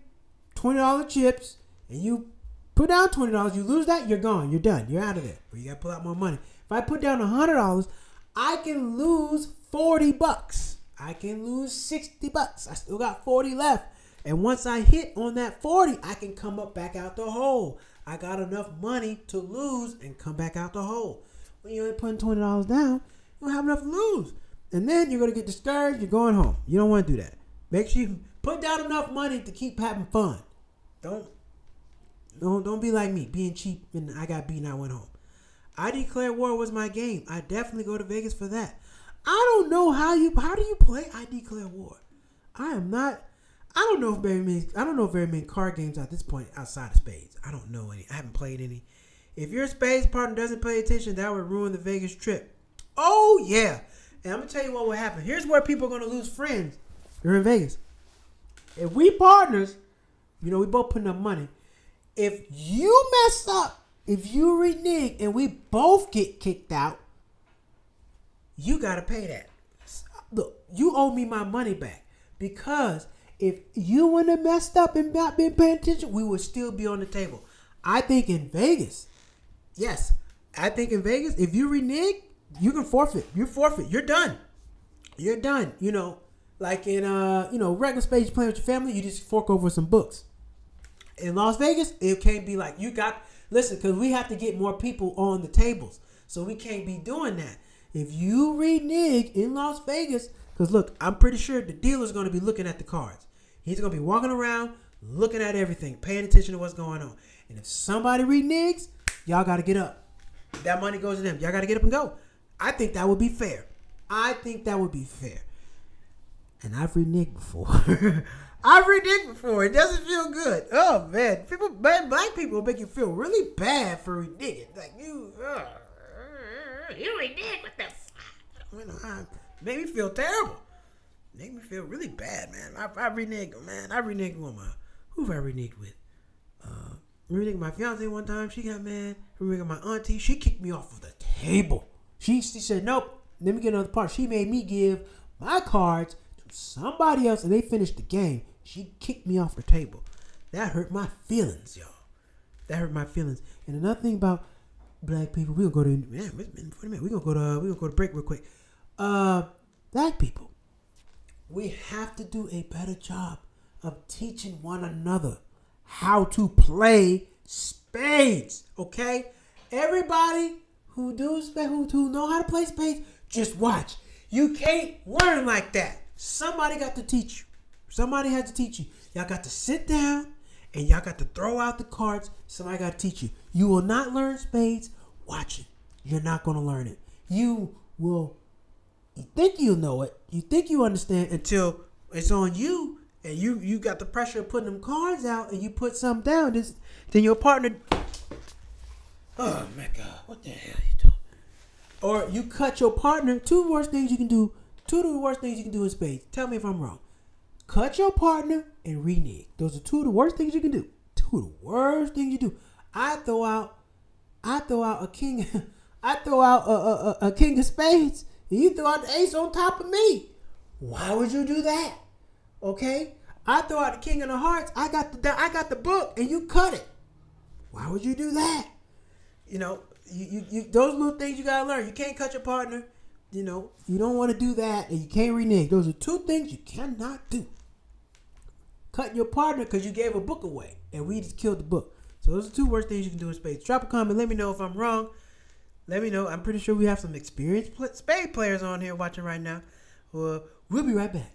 $20 chips and you put down $20, you lose that, you're gone. You're done. You're out of there. But you got to pull out more money. If I put down $100, I can lose $40. I can lose $60. I still got 40 left. And once I hit on that 40, I can come up back out the hole. I got enough money to lose and come back out the hole. When you ain't putting $20 down, you don't have enough to lose. And then you're going to get discouraged. You're going home. You don't want to do that. Make sure you put down enough money to keep having fun. Don't be like me, being cheap and I got beat and I went home. I Declare War was my game. I definitely go to Vegas for that. I don't know how do you play I Declare War? I don't know very many card games at this point outside of spades. I don't know any. I haven't played any. If your spades partner doesn't pay attention, that would ruin the Vegas trip. Oh yeah. And I'm gonna tell you what will happen. Here's where people are gonna lose friends during Vegas. If we partners, we both putting up money. If you mess up, if you renege and we both get kicked out, you gotta pay that. Look, you owe me my money back because if you wouldn't have messed up and not been paying attention, we would still be on the table. I think in Vegas, if you renege, you can forfeit. You forfeit. You're done. Like in regular space playing with your family, you just fork over some books. In Las Vegas, it can't be like because we have to get more people on the tables. So we can't be doing that. If you renege in Las Vegas, because look, I'm pretty sure the dealer's going to be looking at the cards. He's going to be walking around, looking at everything, paying attention to what's going on. And if somebody reneges, y'all got to get up. That money goes to them. Y'all got to get up and go. I think that would be fair. And I've reneged before. It doesn't feel good. Oh, man. Black people make you feel really bad for reneging. Like, you reneged with the made me feel terrible. Made me feel really bad, man. I reneged, man. I reneged with who have I reneged with? I reneged with my fiance one time. She got mad. I reneged with my auntie. She kicked me off of the table. She said, nope, let me get another part. She made me give my cards to somebody else, and they finished the game. She kicked me off the table. That hurt my feelings, y'all. And another thing about black people, we're gonna go to break real quick. Black people, we have to do a better job of teaching one another how to play spades. Okay, everybody who know how to play spades, just watch. You can't learn like that. Somebody got to teach you. Somebody had to teach you. Y'all got to sit down and y'all got to throw out the cards. Somebody got to teach you. You will not learn spades watching. You're not going to learn it. You think you'll know it. You think you understand until it's on you and you got the pressure of putting them cards out and you put some down. Then your partner, oh my God, what the hell are you doing? Or you cut your partner. Two of the worst things you can do in spades. Tell me if I'm wrong. Cut your partner and renege. Those are two of the worst things you can do. Two of the worst things you do. I throw out a king. I throw out a king of spades, and you throw out the ace on top of me. Why would you do that? Okay, I throw out the king of the hearts. I got the book, and you cut it. Why would you do that? You know, you those little things you gotta learn. You can't cut your partner. You know, you don't want to do that, and you can't renege. Those are two things you cannot do. Cut your partner because you gave a book away, and we just killed the book. So those are two worst things you can do in spades. Drop a comment. Let me know if I'm wrong. Let me know. I'm pretty sure we have some experienced spade players on here watching right now. We'll be right back.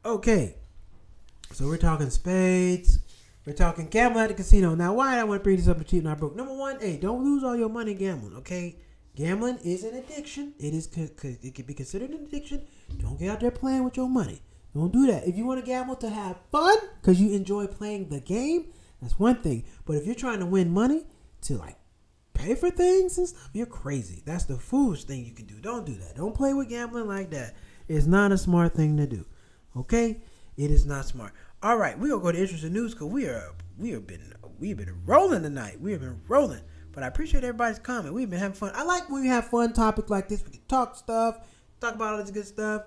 Okay, so we're talking spades. We're talking gambling at the casino. Now, why I want to bring this up and cheat not broke? Number one, hey, don't lose all your money gambling. Okay, gambling is an addiction. It can be considered an addiction. Don't get out there playing with your money. Don't do that. If you want to gamble to have fun because you enjoy playing the game, that's one thing. But if you're trying to win money to like pay for things and stuff, you're crazy. That's the foolish thing you can do. Don't do that. Don't play with gambling like that. It's not a smart thing to do. Okay, it is not smart. All right, we're gonna go to interesting news because we have been rolling tonight. We have been rolling, but I appreciate everybody's comment. We've been having fun. I like when we have fun topics like this. We can talk stuff, talk about all this good stuff,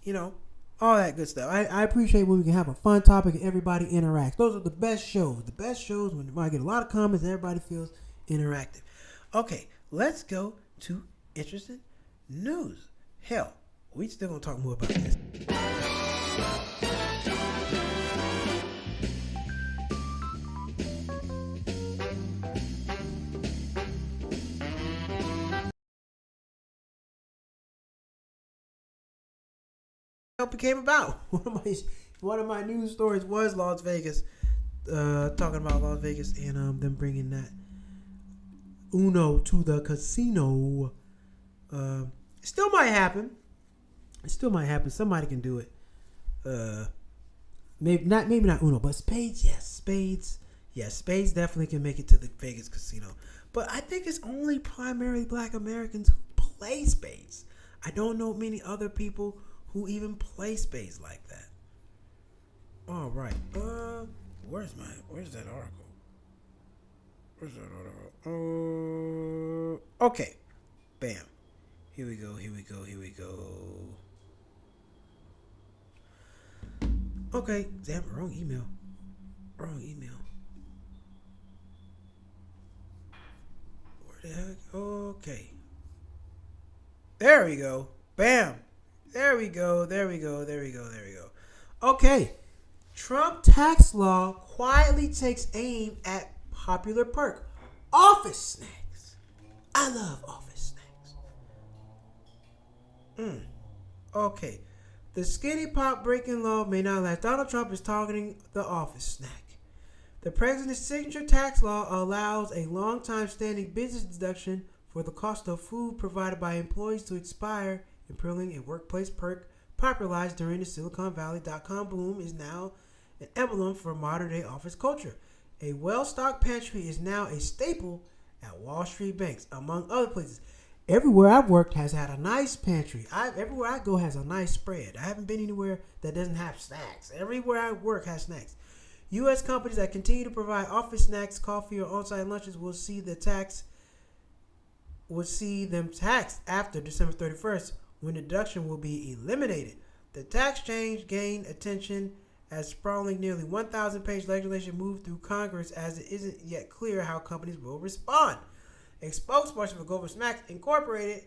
you know, all that good stuff. I appreciate when we can have a fun topic and everybody interacts. Those are the best shows. The best shows when I get a lot of comments and everybody feels interactive. Okay, let's go to interesting news. Hell, we still gonna talk more about this. Became about one of my news stories was Las Vegas, talking about Las Vegas and them bringing that Uno to the casino. Still might happen. It still might happen. Somebody can do it. Maybe not Uno, but spades. Yes, spades. Yes, spades definitely can make it to the Vegas casino. But I think it's only primarily Black Americans who play spades. I don't know many other people who even play spades like that. All right. Where's that article? Okay. Bam. Here we go. Okay. Damn, wrong email. Where the heck? Okay. There we go. Bam. There we go. Okay. Trump tax law quietly takes aim at popular perk. Office snacks. I love office snacks. Okay. The skinny pop breaking law may not last. Donald Trump is targeting the office snack. The president's signature tax law allows a long-time standing business deduction for the cost of food provided by employees to expire, imperiling a workplace perk popularized during the Silicon Valley.com boom is now an emblem for modern-day office culture. A well-stocked pantry is now a staple at Wall Street banks, among other places. Everywhere I've worked has had a nice pantry. Everywhere I go has a nice spread. I haven't been anywhere that doesn't have snacks. Everywhere I work has snacks. U.S. companies that continue to provide office snacks, coffee, or on-site lunches will see them taxed after December 31st when the deduction will be eliminated. The tax change gained attention as sprawling nearly 1,000-page legislation moved through Congress, as it isn't yet clear how companies will respond. A spokesperson for Global Snacks Incorporated,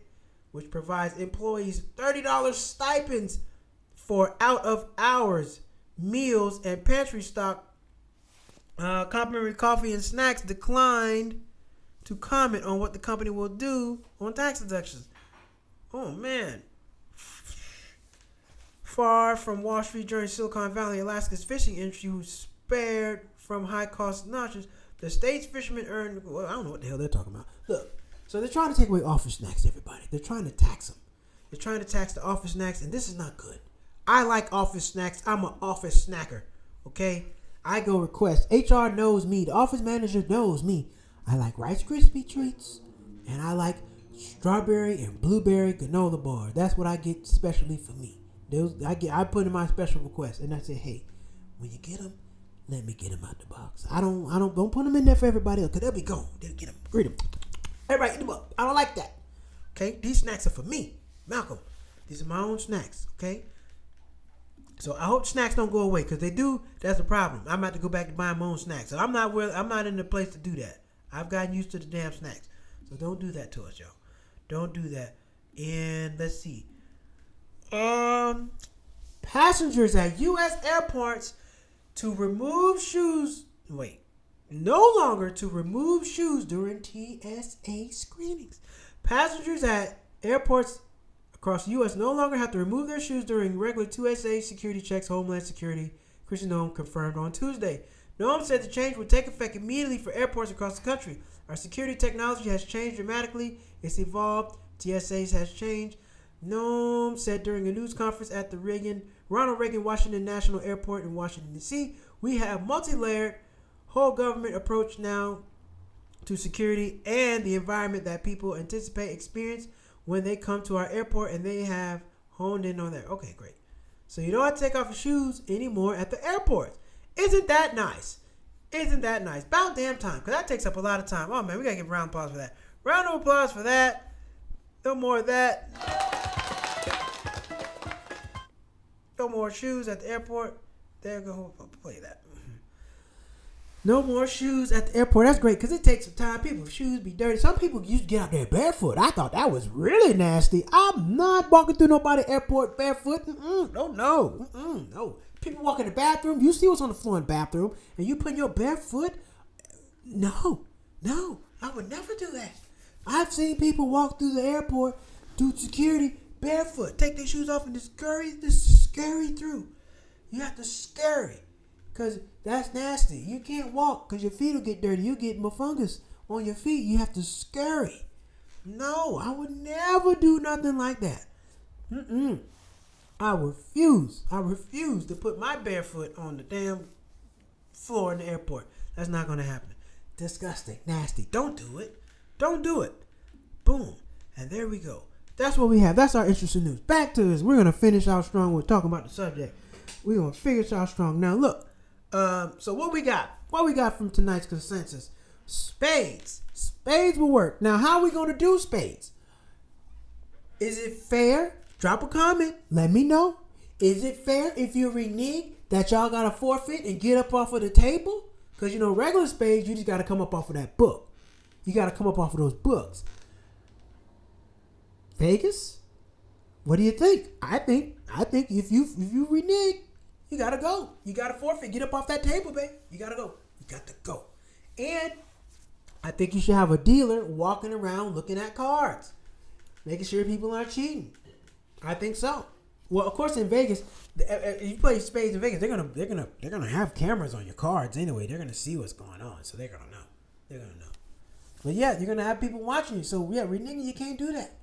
which provides employees $30 stipends for out-of-hours meals and pantry stock, complimentary coffee and snacks, declined to comment on what the company will do on tax deductions. Oh, man. Far from Wall Street during Silicon Valley, Alaska's fishing industry was spared from high-cost notches. The state's fishermen earned, well, I don't know what the hell they're talking about. Look, so they're trying to take away office snacks, everybody. They're trying to tax them. They're trying to tax the office snacks, and this is not good. I like office snacks. I'm an office snacker, okay? I go request. HR knows me. The office manager knows me. I like Rice Krispie treats, and I like strawberry and blueberry granola bar. That's what I get specially for me. I put in my special request, and I say, hey, when you get them, let me get them out the box. Don't put them in there for everybody else, because they'll be gone. They'll get them, read them. Everybody eat them up. I don't like that. Okay, these snacks are for me, Malcolm. These are my own snacks. Okay. So I hope snacks don't go away, because they do. That's a problem. I'm about to go back to buying my own snacks. So I'm not in the place to do that. I've gotten used to the damn snacks. So don't do that to us, y'all. Don't do that. And let's see. Passengers at U.S. airports no longer to remove shoes during TSA screenings. Passengers at airports across the U.S. no longer have to remove their shoes during regular TSA security checks, Homeland Security. Christian Noem confirmed on Tuesday. Noem said the change would take effect immediately for airports across the country. Our security technology has changed dramatically. It's evolved. TSAs has changed. Noem said during a news conference at the Ronald Reagan Washington National Airport in Washington, D.C., we have multi-layered whole government approach now to security and the environment that people anticipate experience when they come to our airport, and they have honed in on that. Okay, great. So you don't have to take off your shoes anymore at the airport. Isn't that nice? Isn't that nice? About damn time, because that takes up a lot of time. Oh, man, we got to give a round of applause for that. Round of applause for that. No more of that. No more shoes at the airport. There you go. Play that. No more shoes at the airport. That's great, because it takes some time. People's shoes be dirty. Some people used to get out there barefoot. I thought that was really nasty. I'm not walking through nobody's airport barefoot. No. People walk in the bathroom. You see what's on the floor in the bathroom, and you put your bare foot. No. I would never do that. I've seen people walk through the airport, through security, barefoot. Take their shoes off and just scurry through. You have to scurry, because that's nasty. You can't walk because your feet will get dirty. You get more fungus on your feet. You have to scurry. No, I would never do nothing like that. I refuse to put my bare foot on the damn floor in the airport. That's not going to happen. Disgusting. Nasty. Don't do it. Boom. And there we go. That's what we have. That's our interesting news. Back to this. We're going to finish out strong. We're talking about the subject. We're going to finish out strong. Now, look. So what we got? What we got from tonight's consensus? Spades. Spades will work. Now, how are we going to do spades? Is it fair? Drop a comment. Let me know. Is it fair if you renege that y'all got to forfeit and get up off of the table? Because, regular spades, you just got to come up off of that book. You got to come up off of those books. Vegas? What do you think? I think if you renege, you got to go. You got to forfeit. Get up off that table, babe. You got to go. You got to go. And I think you should have a dealer walking around looking at cards, making sure people aren't cheating. I think so. Well, of course, in Vegas, if you play spades in Vegas, they're gonna have cameras on your cards anyway. They're gonna see what's going on, so they're gonna know. But yeah, you're gonna have people watching you. So yeah, reneging, you can't do that.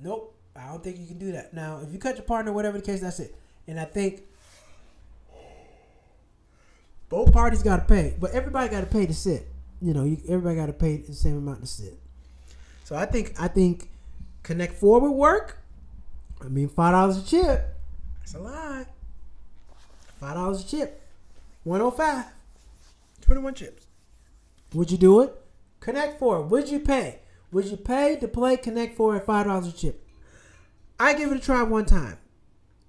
Nope, I don't think you can do that. Now, if you cut your partner, whatever the case, that's it. And I think both parties got to pay, but everybody got to pay to sit. Everybody got to pay the same amount to sit. So I think Connect Four would work. $5 a chip. That's a lie. $5 a chip. 105. 21 chips. Would you do it? Connect Four. Would you pay? Would you pay to play Connect Four at $5 a chip? I give it a try one time.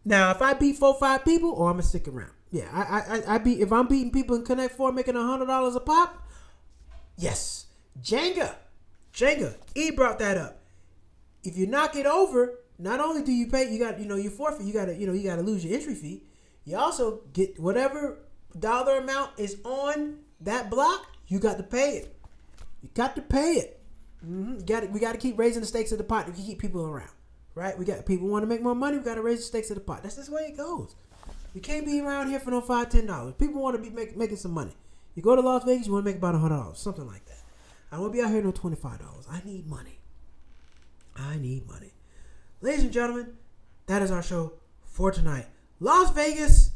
Now, if I beat 4-5 people, I'm gonna stick around. Yeah, I beat, if I'm beating people in Connect 4 making $100 a pop, yes. Jenga, E brought that up. If you knock it over, not only do you pay, you forfeit, you gotta lose your entry fee. You also get whatever dollar amount is on that block, you got to pay it. You got to pay it. We got to keep raising the stakes of the pot to keep people around, right? We got people want to make more money. We got to raise the stakes of the pot. That's just the way it goes. You can't be around here for no $5, $10. People want to be making some money. You go to Las Vegas, you want to make about $100, something like that. I don't want to be out here no $25. I need money. Ladies and gentlemen, that is our show for tonight. Las Vegas.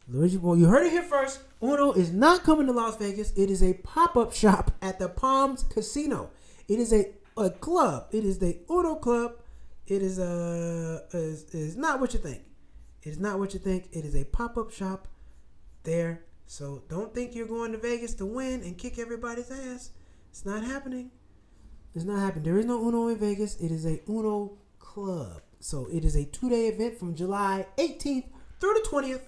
Well, you heard it here first. Uno is not coming to Las Vegas. It is a pop-up shop at the Palms Casino. It is a club. It is the Uno Club. It is not what you think. It is not what you think. It is a pop-up shop there. So don't think you're going to Vegas to win and kick everybody's ass. It's not happening. It's not happening. There is no Uno in Vegas. It is a Uno Club. So it is a 2-day event from July 18th through the 20th.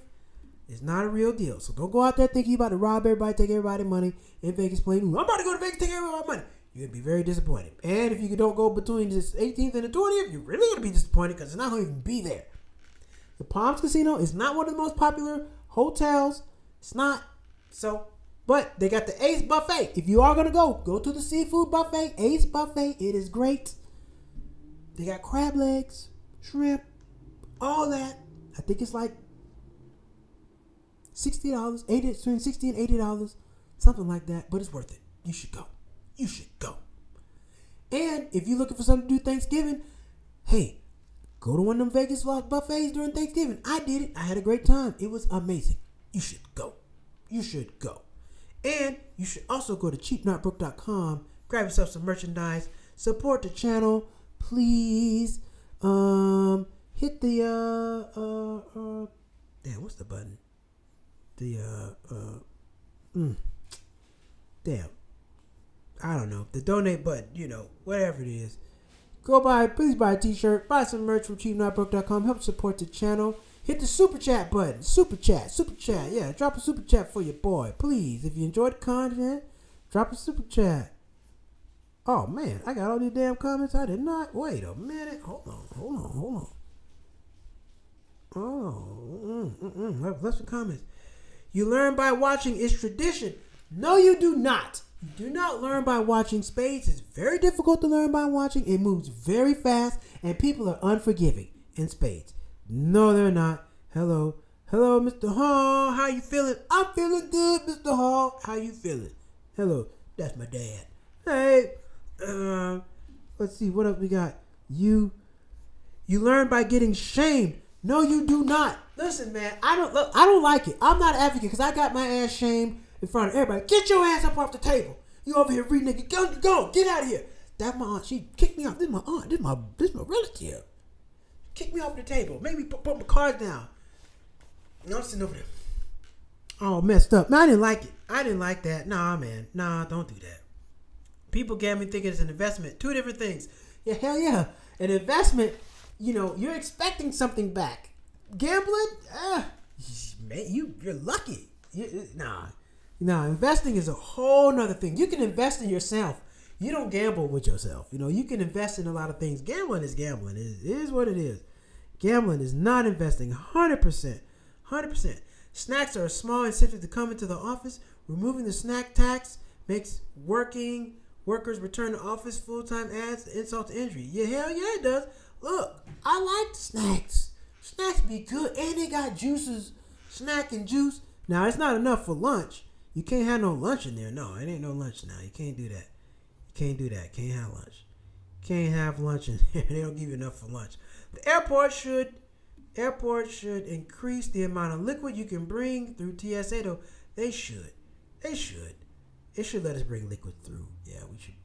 It's not a real deal. So don't go out there thinking you're about to rob everybody, take everybody's money in Vegas playing. I'm about to go to Vegas, take everybody's money. You're going to be very disappointed. And if you don't go between the 18th and the 20th, you're really going to be disappointed because it's not going to even be there. The Palms Casino is not one of the most popular hotels. It's not. So, but they got the Ace Buffet. If you are going to go to the seafood buffet, Ace Buffet. It is great. They got crab legs, shrimp, all that. I think it's like $60, between $60 and $80, something like that. But it's worth it. You should go. And if you're looking for something to do Thanksgiving, hey, go to one of them Vegas buffets during Thanksgiving. I did it. I had a great time. It was amazing. You should go. And you should also go to cheapnotbroke.com, grab yourself some merchandise, support the channel, please. Hit the damn, what's the button? Damn. I don't know. The donate button, whatever it is. Please buy a t-shirt, buy some merch from cheapnotbroke.com, help support the channel. Hit the super chat button. Super chat. Yeah, drop a super chat for your boy. Please, if you enjoyed the content, drop a super chat. Oh man, I got all these damn comments. I did not. Wait a minute. Hold on. Let's some comments. You learn by watching is tradition. No, you do not. You do not learn by watching. Spades is very difficult to learn by watching. It moves very fast, and people are unforgiving in spades. No, they're not. Hello, Mr. Hall. How you feeling? I'm feeling good, Mr. Hall. How you feeling? Hello, that's my dad. Hey, let's see what else we got. You learn by getting shamed. No, you do not. Listen, man, I don't like it. I'm not an advocate because I got my ass shamed in front of everybody. Get your ass up off the table. You over here reading it. Go, get out of here. That's my aunt. She kicked me off. This is my aunt. This is my relative. Kick me off the table. Make me put my cards down. And I'm sitting over there. Oh, messed up. Man, I didn't like it. I didn't like that. Nah, man. Nah, don't do that. People gambling thinking it's an investment. Two different things. Yeah, hell yeah. An investment, you're expecting something back. Gambling, man, you're lucky. Nah, investing is a whole nother thing. You can invest in yourself. You don't gamble with yourself. You can invest in a lot of things. Gambling is gambling. It is what it is. Gambling is not investing. 100%. Snacks are a small incentive to come into the office. Removing the snack tax makes workers return to office full-time adds insult to injury. Yeah, hell yeah, it does. Look, I like snacks. Snacks be good. And they got juices. Snack and juice. Now, it's not enough for lunch. You can't have no lunch in there. No, it ain't no lunch now. You can't do that. Can't have lunch. Can't have lunch in there. They don't give you enough for lunch. The airport should increase the amount of liquid you can bring through TSA though. They should. It should let us bring liquid through. Yeah,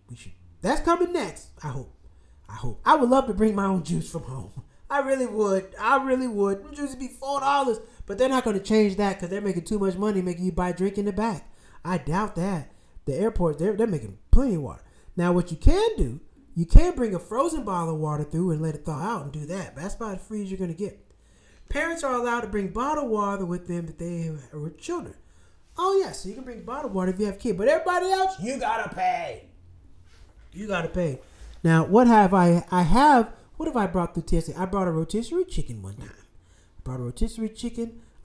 we should. That's coming next. I hope. I would love to bring my own juice from home. I really would. The juice would be $4, but they're not going to change that because they're making too much money making you buy drink in the back. I doubt that. The airport, they're making plenty of water. Now, what you can do, You can't bring a frozen bottle of water through and let it thaw out and do that. That's about as free as you're going to get. Parents are allowed to bring bottled water with them if they are children. Oh, yeah, so you can bring bottled water if you have kids. But everybody else, you got to pay. You got to pay. Now, what have I brought through TSA? I brought a rotisserie chicken one time.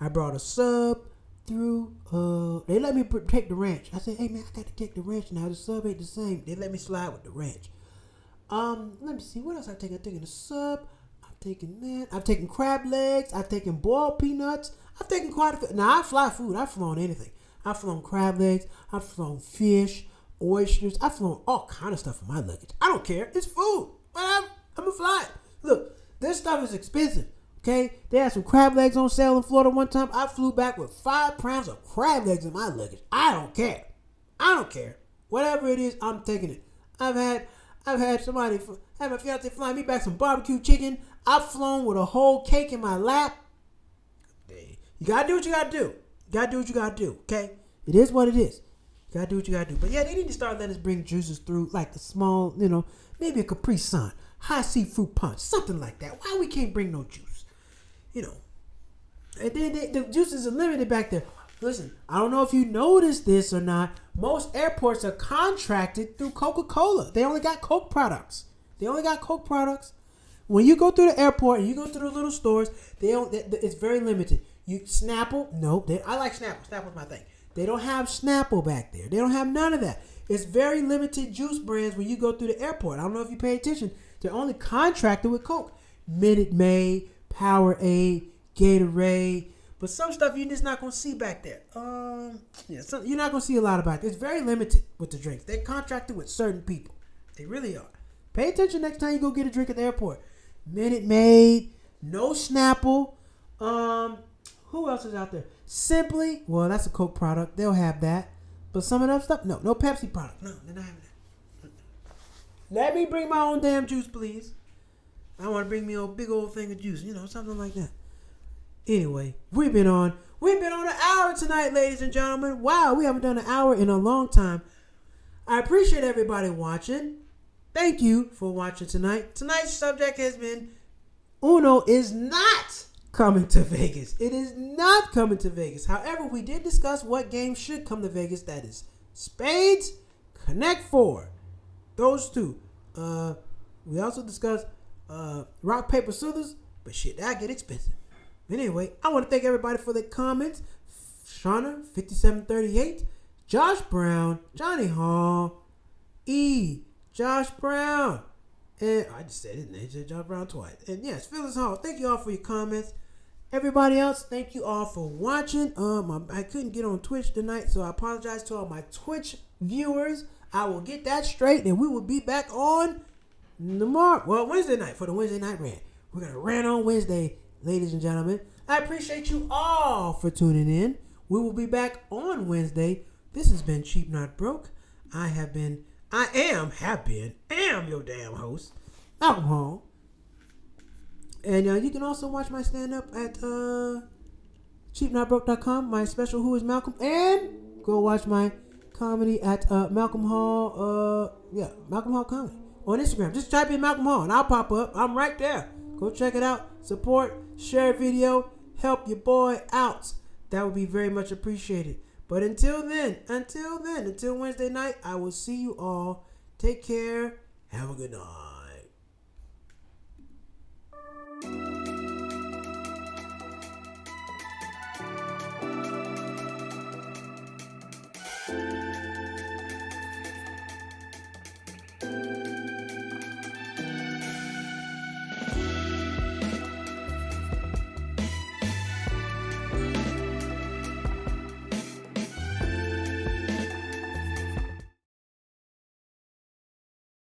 I brought a sub through. They let me take the ranch. I said, hey, man, I got to take the ranch now. The sub ain't the same. They let me slide with the ranch. Let me see. What else I've taken? I've taken the sub. I've taken that. I've taken crab legs. I've taken boiled peanuts. I've taken quite a few. Now, I fly food. I've flown anything. I've flown crab legs. I've flown fish, oysters. I've flown all kind of stuff in my luggage. I don't care. It's food. But I'm going to fly it. Look, this stuff is expensive. Okay? They had some crab legs on sale in Florida one time. I flew back with 5 pounds of crab legs in my luggage. I don't care. Whatever it is, I'm taking it. I've had my fiance flying me back some barbecue chicken. I've flown with a whole cake in my lap. You gotta do what you gotta do. Okay? It is what it is. You gotta do what you gotta do. But yeah, they need to start letting us bring juices through, like the small, maybe a Capri Sun, high C fruit punch, something like that. Why we can't bring no juice? And then the juices are limited back there. Listen, I don't know if you noticed this or not. Most airports are contracted through Coca-Cola. They only got Coke products. When you go through the airport and you go through the little stores, it's very limited. Snapple, no. I like Snapple. Snapple's my thing. They don't have Snapple back there. They don't have none of that. It's very limited juice brands when you go through the airport. I don't know if you pay attention. They're only contracted with Coke. Minute Maid, Powerade, Gatorade. But some stuff you're just not going to see back there. You're not going to see a lot about it. It's very limited with the drinks. They're contracted with certain people. They really are. Pay attention next time you go get a drink at the airport. Minute Maid, no Snapple. Who else is out there? Simply, well, that's a Coke product. They'll have that. But some of that stuff, no Pepsi product. No, they're not having that. Let me bring my own damn juice, please. I want to bring me a big old thing of juice, something like that. Anyway, we've been on an hour tonight, ladies and gentlemen. Wow, we haven't done an hour in a long time. I appreciate everybody watching. Thank you for watching tonight. Tonight's subject has been Uno is not coming to Vegas. It is not coming to Vegas. However, we did discuss what games should come to Vegas. That is Spades, Connect 4. Those two. We also discussed Rock, Paper, Scissors. But shit, that get expensive. Anyway, I want to thank everybody for their comments. Shauna, 5738. Josh Brown. Johnny Hall. Josh Brown. And I just said his name. Said Josh Brown twice. And yes, Phyllis Hall. Thank you all for your comments. Everybody else, thank you all for watching. I couldn't get on Twitch tonight, so I apologize to all my Twitch viewers. I will get that straight, and we will be back on tomorrow. Well, Wednesday night for the Wednesday night rant. We're going to rant on Wednesday, ladies and gentlemen. I appreciate you all for tuning in. We will be back on Wednesday. This has been Cheap Not Broke. I am your damn host, Malcolm Hall. And you can also watch my stand-up at cheapnotbroke.com, my special Who is Malcolm, and go watch my comedy at Malcolm Hall, Malcolm Hall Comedy on Instagram. Just type in Malcolm Hall and I'll pop up. I'm right there. Go check it out. Support, share a video, help your boy out. That would be very much appreciated. But until Wednesday night, I will see you all. Take care. Have a good night.